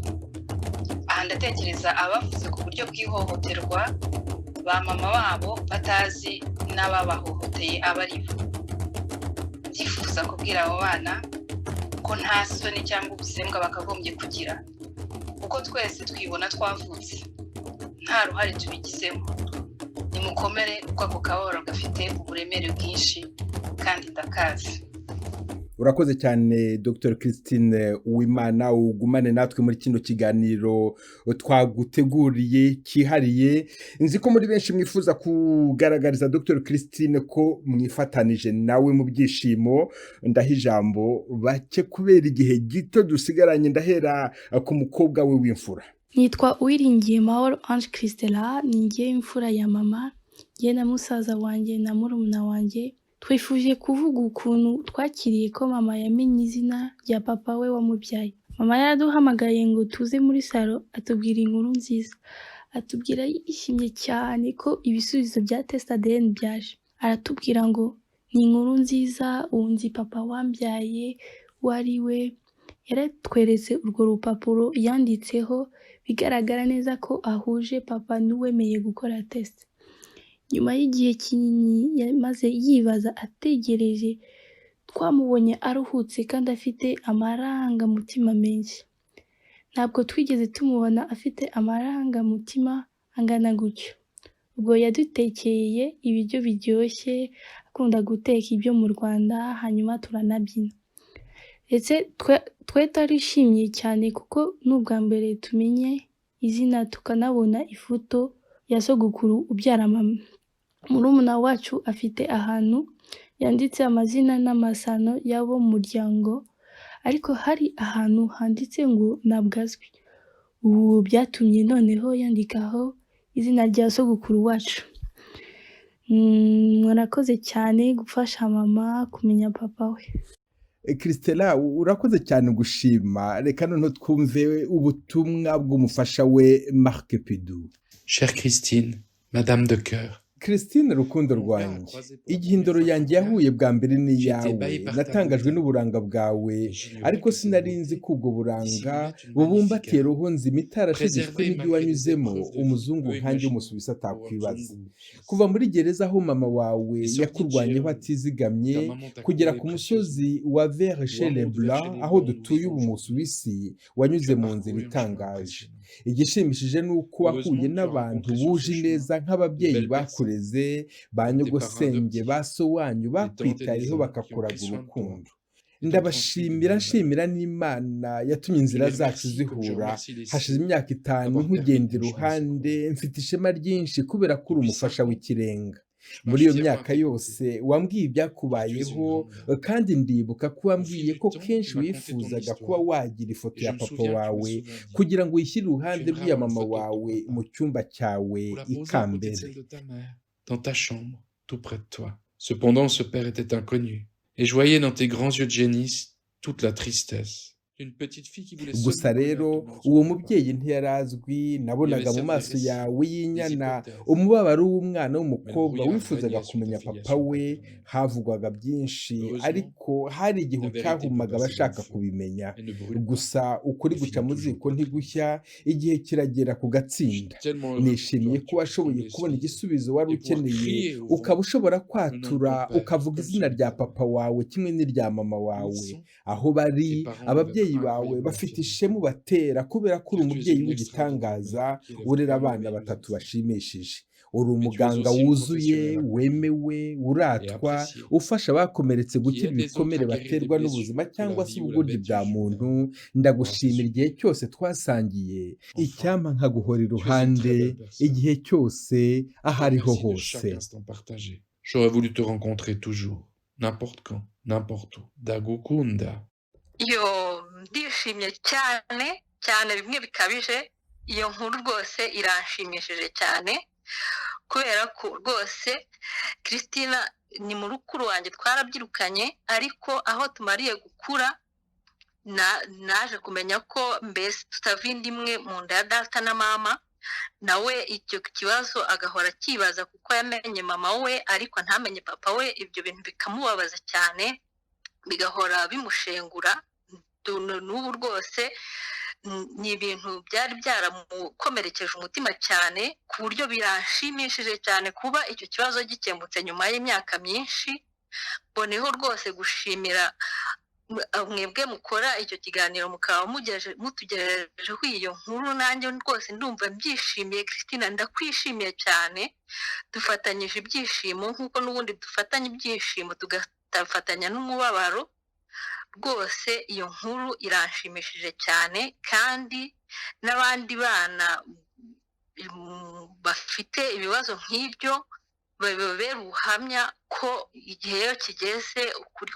Aha ndatekereza abavuze ku buryo bw'ihohoterwa ba mama babo batazi n'ababahohoteye abaribo. Ndifuza kubwira abo bana ko nta soni cyangwa ubusembwa bakagombye kugira, kuko twese twibona twavutse, nta ruhare tubigizemo. Nimukomere kuko ako kababaro gafite uburemere bwinshi kandi ndakazi. Urakoze cyane Dr Christine Uwimana, ugumane natwe muri kino kiganiro twaguteguriye cyihariye. Nzi ko muri benshi mwifuza kugaragariza Dr Christine ko mwifatanije nawe mu byishimo. Ndaha ijambo bake kubera igihe gito dusigaranye. Ndahera ku mukobwa we w'imfura. Nitwa Uwiringiye Mahoro Ange Christella, ni njye imfura ya mama, njye na musaza wanjye na murumuna wanjye. Twifuje kuvuga ukuntu twakiriye ko mama yamenye izina rya papa we wamubyaye. Mama yaraduhamagaye ngo tuze muri salo atubwira inkuru nziza. Atubwira yishimye cyane ko ibisubizo bya test ADN byaje. Aratubwira ngo ni inkuru nziza, unzi papa wambyaye wari we. Yaratweretse urwo rupapuro yanditseho bigaragara neza ko ahuje papa n'uwemeye gukora test. Nyuma y'igihe kinini yamaze yibaza ategereje, twamubonye aruhutse kandi afite amarangamutima menshi. Ntabwo twigeze tumubona afite amarangamutima angana gutyo. ubwo yadutekeye ibiryo biryoshye akunda guteka ibyo mu Rwanda hanyuma turanabyina ndetse twe tarishimye cyane kuko n'ubwa mbere tumenye izina tukanabona ifoto ya sogokuru ubyara mama. Murumuna wacu afite ahantu yanditse amazina n'amasano y'abo mu muryango ariko hari ahantu handitse ngo ntabwo azwi. Ubu byatumye noneho yandikaho izina rya sogokuru wacu. Murakoze cyane gufasha mama kumenya papa we. Christella urakoze cyane gushima reka noneho twumve ubutumwa bw'umufasha we Marc Pedou. Chère Christine, Madame de Cœur. Christine rukundo rwanjye igihe indoro yanjye yahuye bwa mbere n'iyawe natangajwe n'uburanga bwawe ariko sinari nzi ko ubwo buranga bubumbatiye roho nzima itarashegeshwe n'ibyo wanyuzemo umuzungu nkanjye w'umusubiza atakwibaza kuva muri gereza aho mama wawe yakurwanyeho atizigamye kugera ku musozi wa Vercheleblanc aho dutuye ubu mu Suwisi wanyuze mu nzira itangaje. Igishimishije ni uko wahuye n'abantu buje neza nk'ababyeyi bakureze ba nyogosenge ba so wanyu bakwitayeho bakakuraga urukundo. Ndabashimira nshimira n'Imana yatumye inzira zacu zihura hashize imyaka 5 nkugenda iruhande mfite ishema ryinshi kubera ko uri umufasha w'ikirenga. Muri iyo myaka yose wambwiye ibyakubayeho kandi ndibuka ko wambwiye ko kenshi wifuzaga kuba wagira ifoto ya papa wawe kugira ngo uyishyire iruhande rw'iya mama wawe mu cyumba cyawe ikambere. Dans ta chambre, tout près de toi. Cependant, ce père était inconnu et je voyais dans tes grands yeux de génisse toute la tristesse. Gusa rero uwo mubyeyi ntiyarazwi nabonaga mu maso yawe y'inyana umubabaro w'umwana w'umukobwa wifuzaga kumenya papa we havugwaga byinshi ariko hari igihe cyahumaga abashaka kubimenya gusa ukuri guca mu ziko ntigushya igihe kiragera ku gatsinda. Nishimiye ko washoboye kubona igisubizo wari ukeneye ukaba ushobora kwatura ukavuga izina rya papa wawe kimwe n'irya mama wawe aho bari ababyeyi bawe bafite ishema batera kubera ko uri umubyeyi w'igitangaza urera abana 3 bashimishije. Uri umuganga wuzuye wemewe uratwa ufasha abakomeretse gukira ibikomere baterwa n'ubuzima cyangwa se ubugoryi bwa muntu. Ndagushimira igihe cyose twasangiye icyampa nkaguhora iruhande igihe cyose ahariho hose. J'aurais voulu te rencontrer toujours, n'importe quand, n'importe où. Ndagukunda. Yo ndishimye cyane cyane bimwe bikabije. Iyo nkuru rwose iranshimishije cyane kubera ko rwose Christina ni murukuru wanjye twarabyirukanye ariko aho tumariye gukura naje kumenya ko mbese tutavinda imwe mu nda ya data na mama nawe icyo kibazo agahora akibaza kuko yamenye mama we ariko ntamenye papa we. Ibyo bintu bikamubabaza cyane bigahora bimushengura. N'ubu rwose ni ibintu byari byaramukomerekeje umutima cyane ku buryo biranshimishije cyane kuba icyo kibazo gikemutse nyuma y'imyaka myinshi. Boneho rwose gushimira mwebwe mukora icyo kiganiro mukaba mutugejejeho iyo nkuru. Nanjye rwose ndumva mbyishimiye. Christina ndakwishimiye cyane. Dufatanyije ibyishimo nk'uko n'ubundi dufatanya ibyishimo tugafatanya n'umubabaro. Rwose iyo nkuru iranshimishije cyane kandi n'abandi bana bafite ibibazo nk'ibyo babera ubuhamya ko igihe iyo kigeze ukuri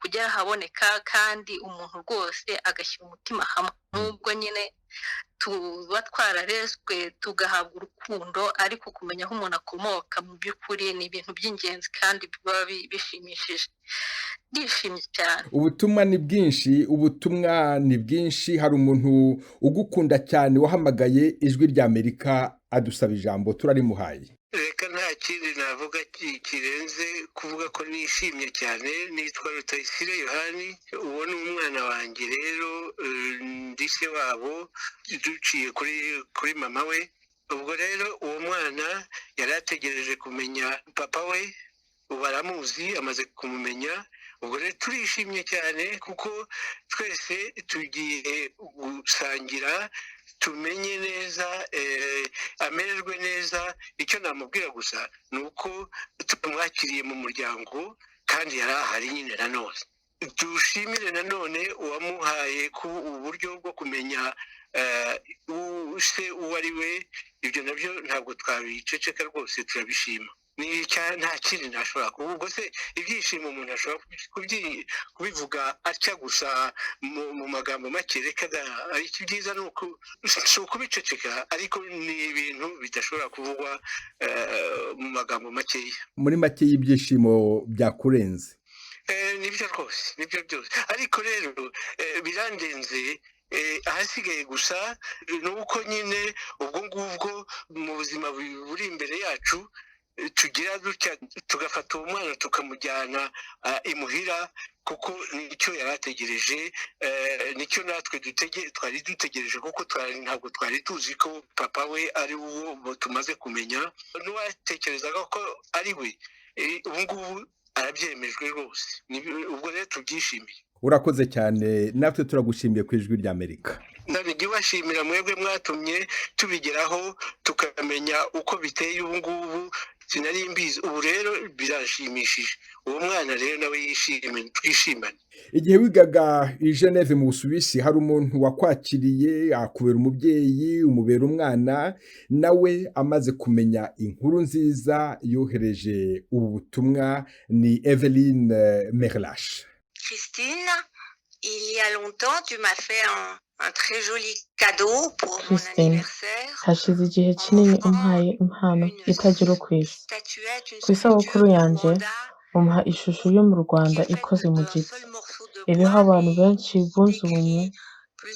kugera haboneka kandi umuntu rwose agashyira umutima hamwe. Nubwo nyine tuba twararezwe tugahabwa urukundo ariko kumenya aho umuntu akomoka mu by'ukuri ni ibintu by'ingenzi kandi biba bishimishije. Ndishimye cyane. Ubutumwa ni bwinshi. Hari umuntu ugukunda cyane wahamagaye ijwi rya Amerika adusaba ijambo turarimuhaye. Reka nta kindi navuga kirenze kuvuga ko nishimye cyane. Nitwa Rutayisire Yohani. Uwo ni umwana wanjye rero ndise wabo duciye kuri mama we. Ubwo rero uwo mwana yari ategereje kumenya papa we. Ubu aramuzi amaze kumumenya. ubwo rero turishimye cyane kuko twese tugiye gusangira tumenye neza amererwe neza. Icyo namubwira gusa ni uko tumwakiriye mu muryango kandi yari ahari nyine nanone. Dushimire nanone uwamuhaye ku uburyo bwo kumenya se uwo ari we. Ibyo nabyo ntabwo twabiceceka rwose, turabishima. Nta kindi ntashobora kuvuga. Ubwo se ibyishimo umuntu ashobora kubivuga atya gusa mu magambo make. Reka ariko ibyiza ni ukubiceceka, ariko ni ibintu bidashobora kuvugwa mu magambo makeya. Muri make y'ibyishimo byakurenze. Nibyo rwose, nibyo byose. Ariko rero birandenze. Ahasigaye gusa ni uko nyine ubwo ngubwo mu buzima buri imbere yacu tugira dutya tugafata uwo mwana tukamujyana imuhira, kuko nicyo yari ategereje, nicyo natwe twari dutegereje, kuko ntabwo twari tuzi ko papa we ari uwo tumaze kumenya. N'uwatekerezaga ko ari we, ubu ngubu arabyemejwe rwose. Ubwo rero tubyishimiye. Urakoze cyane, natwe turagushimiye ku Ijwi ry'Amerika. Nabyo bashimira mwebwe mwatumye tubigeraho tukamenya uko biteye ubu ngubu. Sinari mbizi, ubu rero birashimishije. Uwo mwana rero nawe yishimye, twishimane. Igihe wigaga i Geneve mu Busuwisi, hari umuntu wakwakiriye akubera umubyeyi, umubera umwana, nawe amaze kumenya inkuru nziza yohereje ubu butumwa. Ni Eveline Merlache. Christine, il y a longtemps, tu m'as fait un très joli cadeau pour mon anniversaire. Hashize igihe kinini umpaye impano itagira uko isa. Ku isabukuru yanjye umuha ishusho yo mu Rwanda ikoze mu giti, iriho abantu benshi bunze ubumwe,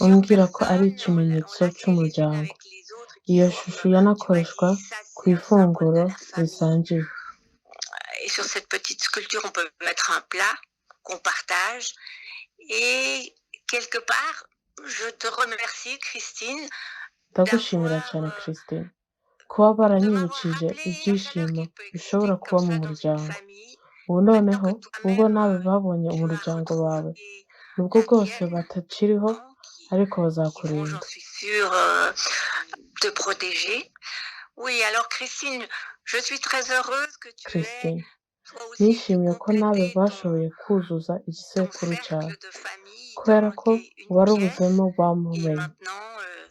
umbwira ko ari ikimenyetso cy'umuryango. Iyo shusho yanakoreshwa ku ifunguro risangiwe. Et sur cette petite sculpture, on peut mettre un plat qu'on partage. Et quelque part, je te remercie, Christine. Ndagushimira cyane Christine, kuba baranyibukije ibyishimo bishobora kuba mu muryango. Ubu noneho ubwo nawe babonye umuryango wawe, nubwo bwose batakiriho, ariko bazakurinda. De protéger. Oui, alors Christine, je suis très heureuse que tu Christine, nishimiye ko nawe bashoboye kuzuza igisekuru cyawe, kubera ko warubuzemo bamumenye.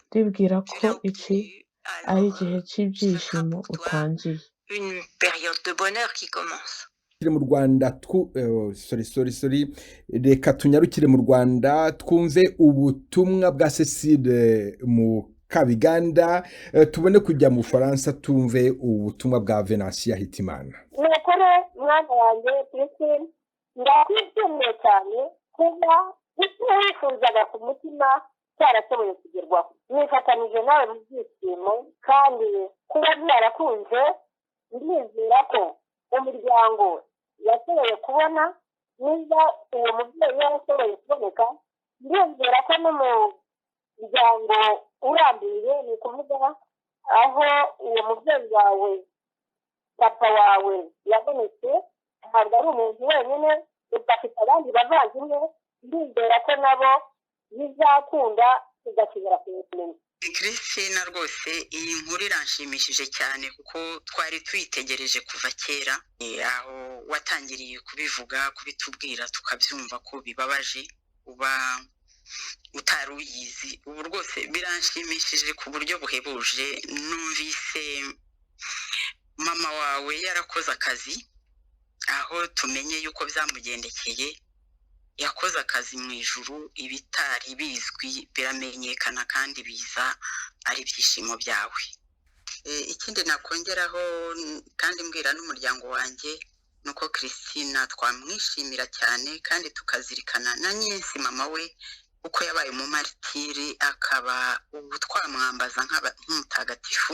Ndibwira ko iki ari igihe cy'ibyishimo utangiye. Une période de bonheur qui commence. Mu Rwanda reka tunyarukire mu Rwanda twumve ubutumwa bwa Cecile mu Kabiganda, tubone kujya mu Faransa tumve ubutumwa bwa Venantia Hitimana. Nekore mwana wanjye Christine, ndakwishimiye cyane kuba icyo wifuzaga ku mutima cyarashoboye kugerwaho. Nifatanije nawe mu byishimo, kandi kuba byarakunze, ndizera ko umuryango yashoboye kubona, niba uwo mubyeyi yarashoboye kuboneka, ndizera ko n'umuryango urambiye, ni ukuvuga aho uwo mubyeyi wawe papa wawe yabonetse, ntabwo ari umuntu wenyine, udafite abandi bavandimwe. Ndizera ko nabo bizakunda tugashyira ku mutima. Christine, rwose iyi nkuru iranshimishije cyane kuko twari tuyitegereje kuva kera. Aho watangiriye kubivuga, kubitubwira tukabyumva ko bibabaje, uba utari uyizi. Ubu rwose biranshimishije ku buryo buhebuje. Numvise mama wawe yarakoze akazi, aho tumenye yuko byamugendekeye. Yakoze akazi mu ijuru, ibitari bizwi biramenyekana kandi biza ari ibyishimo byawe. Ikindi nakongeraho kandi mbwira n'umuryango wanjye nuko Christine twamwishimira cyane, kandi tukazirikana na nyinsi mama we uko yabaye umumaritiri, akaba ubu twamwambaza nk'umutagatifu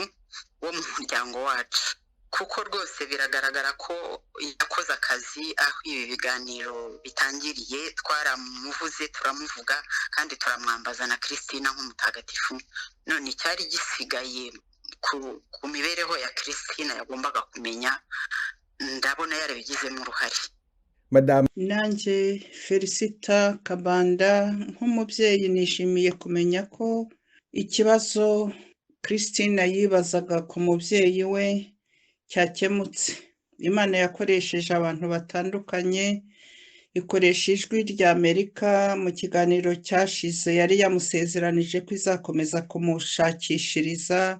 wo mu muryango wacu, kuko rwose biragaragara ko yakoze akazi. Aho ibi biganiro bitangiriye twaramuvuze, turamuvuga, kandi turamwambaza na Christine nk'umutagatifu. None icyari gisigaye ku mibereho ya Christine yagombaga kumenya, ndabona yarabigizemo uruhare. Madame nanjye Felicita Kabanda nk'umubyeyi nishimiye kumenya ko ikibazo Christine yibazaga ku mubyeyi we cyakemutse. Imana yakoresheje abantu batandukanye, ikoresha ijwi rya Amerika mu kiganiro cyashize yari yamusezeranije ko izakomeza kumushakishiriza,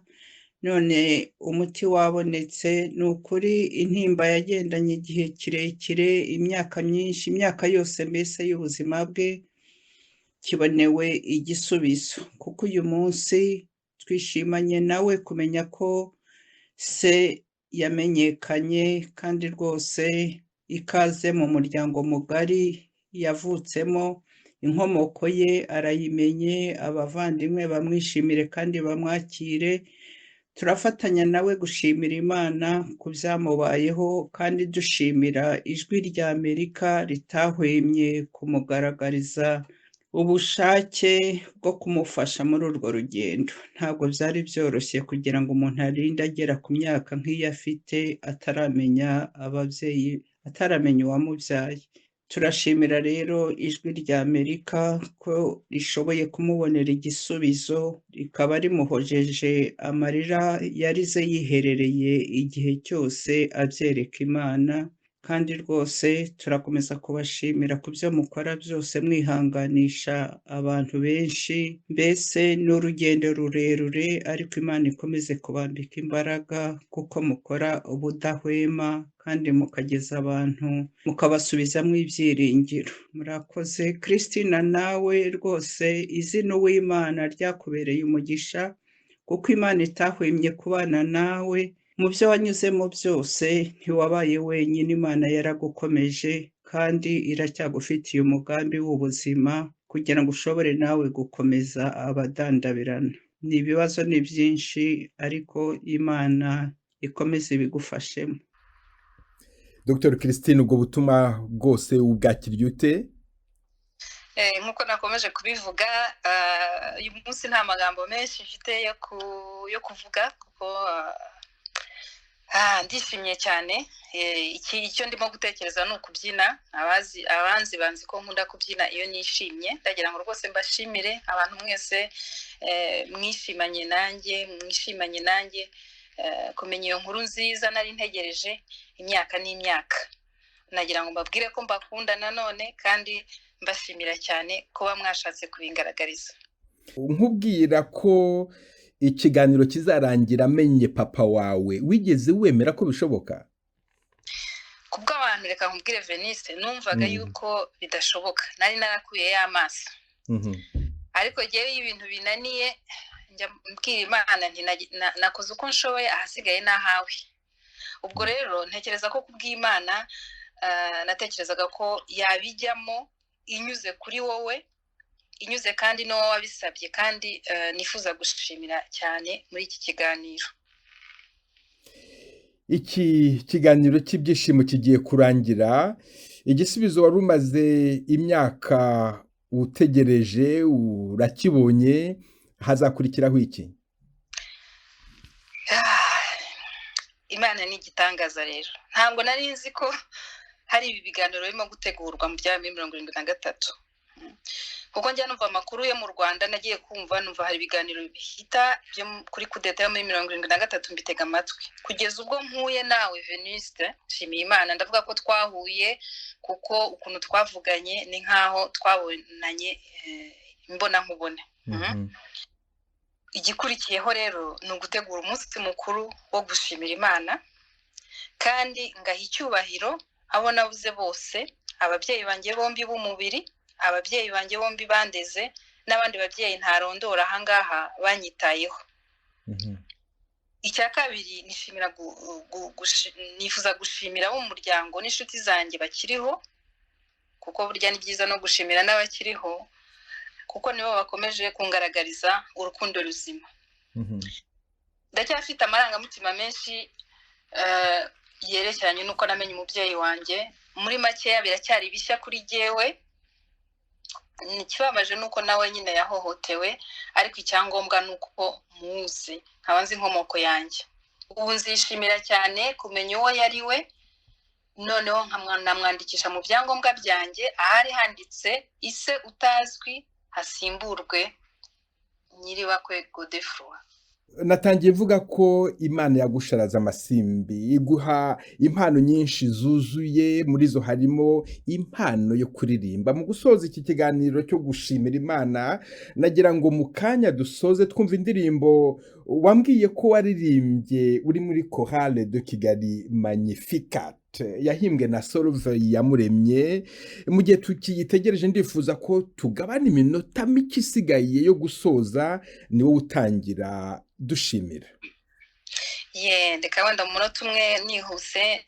none umuti wabonetse. Ni ukuri intimba yagendanye igihe kirekire, imyaka myinshi, imyaka yose mbese y'ubuzima bwe, kibonewe igisubizo, kuko uyu munsi twishimanye nawe kumenya ko se yamenyekanye, kandi rwose ikaze mu muryango mugari yavutsemo, inkomoko ye arayimenye, abavandimwe bamwishimire kandi bamwakire. Turafatanya nawe gushimira Imana ku byamubayeho, kandi dushimira ijwi rya Amerika ritahwemye kumugaragariza ubushake bwo kumufasha muri urwo rugendo. Ntabwo byari byoroshye kugira ngo umuntu arinde agera ku myaka nk'iyo afite ataramenya ababyeyi, ataramenya uwamubyaye. Turashimira rero ijwi rya Amerika ko rishoboye kumubonera igisubizo, rikaba rimuhojeje amarira yarize yiherereye igihe cyose abyereka Imana. Kandi rwose turakomeza kubashimira ku byo mukora byose, mwihanganisha abantu benshi. Mbese ni urugendo rurerure, ariko Imana ikomeze kubambika imbaraga, kuko mukora ubudahwema kandi mukageza abantu, mukabasubizamo ibyiringiro. Murakoze. Christina, nawe rwose izina Uwimana ryakubereye umugisha, kuko Imana itahwemye kubana nawe. Mu byo wanyuzemo byose ntiwabaye wenyine, Imana yaragukomeje kandi iracyagufitiye umugambi w'ubuzima kugira ngo ushobore nawe gukomeza abadandabirana. Ni ibibazo ni byinshi, ariko Imana ikomeze ibigufashemo. Dr. Christine, ubwo butumwa bwose ubwakiriye ute? Nk'uko nakomeje kubivuga, uyu munsi nta magambo menshi mfite yo kuvuga, kuko ndishimye cyane. Icyo ndimo gutekereza ni ukubyina. Abanzi banzi ko nkunda kubyina iyo nishimye. Ndagira ngo rwose mbashimire abantu mwese mwishimanye nanjye kumenya iyo nkuru nziza nari ntegereje imyaka n'imyaka. Nagira ngo mbabwire ko mbakunda nanone, kandi mbashimira cyane kuba mwashatse kubingaragariza. Nkubwira ko ikiganiro kizarangira amenye papa wawe, wigeze wemera ko bishoboka? Kubwo abantu, reka nkubwire Venice, numvaga yuko bidashoboka. Nari narakuyeyo amaso, ariko jyewe ibintu binaniye njya mbwira Imana nti nakoze uko nshoboye, ahasigaye nahawe. Ubwo rero ntekereza ko kubw'Imana natekerezaga ko yabijyamo inyuze kuri wowe, inyuze kandi no wabisabye, kandi nifuza gushimira cyane muri iki kiganiro. Iki kiganiro cy'ibyishimo kigiye kurangira, igisubizo wari umaze imyaka utegereje urakibonye, hazakurikiraho iki? Imana ni igitangaza rero. Ntabwo nari nzi ko hari ibi biganiro birimo gutegurwa mu bya 2023, kuko njya numva amakuru yo mu Rwanda, nagiye kumva numva hari ibiganiro bihita byo kuri kudeta yo muri 2023, mbitega amatwi kugeza ubwo mpuye nawe Venice. Nshimiye Imana, ndavuga ko twahuye, kuko ukuntu twavuganye ni nkaho twabonanye imbona nkubone. Igikurikiyeho rero ni ugutegura umunsi mukuru wo gushimira Imana, kandi ngaha icyubahiro abo nabuze bose, ababyeyi banjye bombi b'umubiri, ababyeyi banjye bombi bandeze, n'abandi babyeyi ntarondora ahangaha banyitayeho. Icya kabiri, nifuza gushimira abo mu muryango n'inshuti zanjye bakiriho, kuko burya ni byiza no gushimira n'abakiriho, kuko nibo bakomeje kungaragariza urukundo ruzima. Ndacyafite amarangamutima menshi yerekeranye n'uko namenye umubyeyi wanjye. Muri makeya biracyari bishya kuri jyewe. Ikibabaje nuko nawe nyine yahohotewe, ariko icyangombwa nuko muzi, nkaba nzi inkomoko yanjye. Ubu nzishimira cyane kumenya uwo yari we, noneho nkamwandikisha mu byangombwa byanjye ahari handitse ise utazwi hasimburwe Nyiribakwe Godefroid. natangiye mvuga ko Imana yagusharaza amasimbi iguha impano nyinshi zuzuye, muri zo harimo impano yo kuririmba. Mu gusoza iki kiganiro cyo gushimira Imana, nagira ngo mu kanya dusoze twumva indirimbo wambwiye ko waririmbye uri muri Chorale de Kigali Magnificat, yahimbwe na Solve Iyamuremye. Mu gihe tukiyitegereje ndifuza ko tugabana iminota mike isigaye yo gusoza, ni wowe utangira dushimira. Reka wenda mu munota umwe nihuse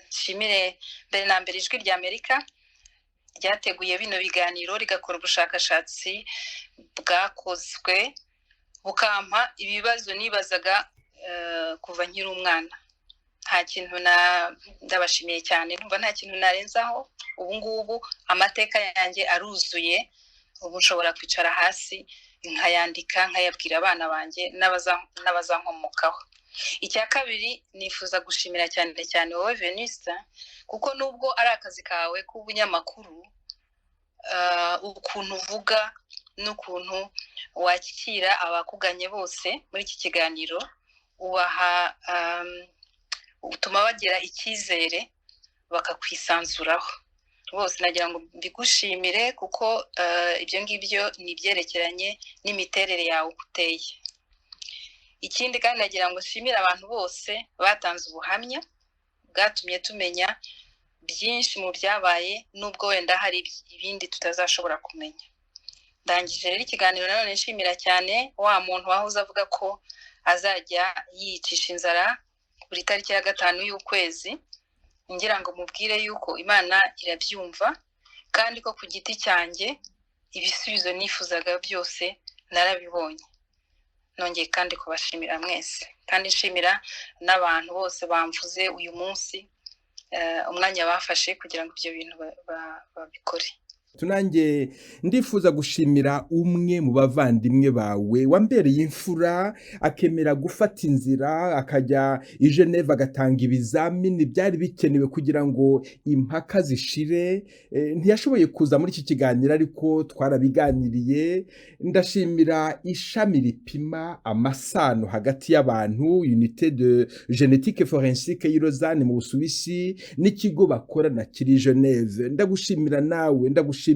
nshimire mbere na mbere Ijwi ry'Amerika ryateguye bino biganiro, rigakora ubushakashatsi bwakozwe bukampa ibibazo nibazaga kuva nkiri umwana. Nta kintu ndabashimiye cyane, numva nta kintu narenzaho. Ubu ngubu amateka yanjye aruzuye, ubu nshobora kwicara hasi nkayandika nkayabwira abana banjye n'abazankomokaho. Icya kabiri nifuza gushimira cyane cyane wowe Venuste, kuko nubwo ari akazi kawe k'ubunyamakuru, ukuntu uvuga n'ukuntu wakira abakuganye bose muri iki kiganiro, ubaha utuma bagira icyizere bakakwisanzuraho. Bose nagira ngo mbigushimire kuko ibyo ngibyo ni ibyerekeranye n'imiterere yawe uko uteye. Ikindi kandi nagira ngo nshimire abantu bose batanze ubuhamya bwatumye tumenya byinshi mu byabaye, nubwo wenda hari ibindi tutazashobora kumenya. Ndangije rero ikiganiro nanone nshimira cyane wa muntu wahoze avuga ko azajya yiyicisha inzara buri tariki ya 5 y'ukwezi, ngira ngo mubwire yuko Imana irabyumva, kandi ko ku giti cyanjye ibisubizo nifuzaga byose narabibonye. Nongeye kandi kubashimira mwese, kandi nshimira n'abantu bose bamvuze uyu munsi umwanya bafashe kugira ngo ibyo bintu babikore. Tunange ndifuza gushimira umwe mu bavandimwe bawe wambereye imfura, akemera gufata inzira akajya i Geneve agatanga ibizamini byari bikenewe kugira ngo impaka zishire. Ntiyashoboye kuza muri iki kiganiro ariko twarabiganiriye. Ndashimira ishami ripima amasano hagati y'abantu, Unité de Génétique Forensique y'i Lausanne mu Busuwisi, n'ikigo bakorana kiri Geneve. Ndagushimira nawe, ndagushimira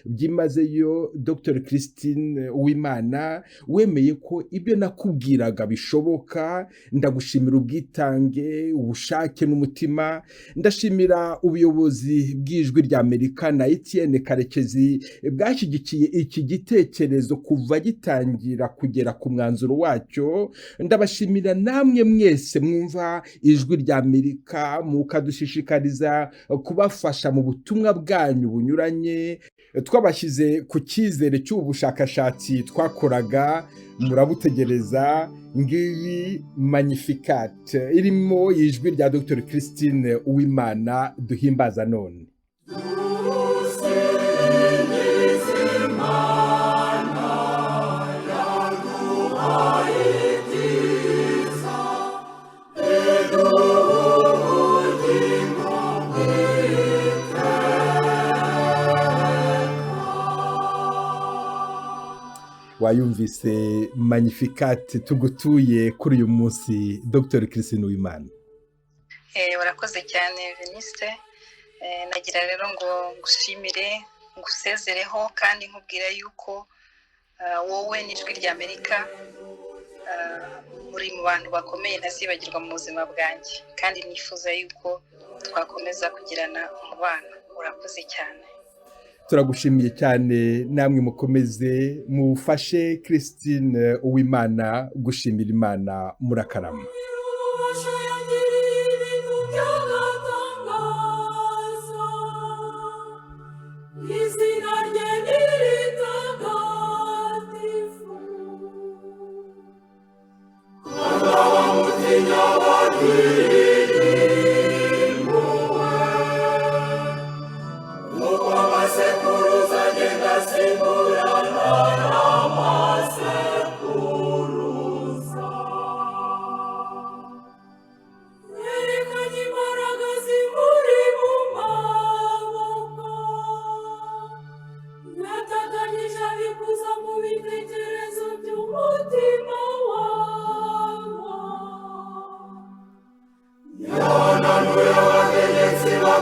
byimazeyo Dr Christine Uwimana, wemeye ko ibyo nakubwiraga bishoboka. Ndagushimira ubwitange, ubushake n'umutima. Ndashimira ubuyobozi bw'Ijwi ry'Amerika na Etienne Karekezi bwashyigikiye iki gitekerezo kuva gitangira kugera ku mwanzuro wacyo. Ndabashimira namwe mwese mwumva Ijwi ry'Amerika, mukadushishikariza kubafasha mu butumwa bwanyu bunyuranye. Twabashyize ku cyizere cy'ubushakashatsi twakoraga, murabutegereza. Ngiyi Magnificat irimo ijwi rya Dr Christine Uwimana duhimbaza none. Wayumvise Magnificat tugutuye kuri uyu munsi Dr Christine Uwimana. Warakoze cyane Venuste. Nagira rero ngo ngushimire, ngusezereho, kandi nkubwira yuko wowe n'Ijwi ry'Amerika muri mu bantu bakomeye ntazibagirwa mu buzima bwanjye, kandi nifuza yuko twakomeza kugirana umubano. Urakoze cyane. Turagushimiye cyane, namwe mukomeze mufashe Christine Uwimana gushimira Imana. Murakarama.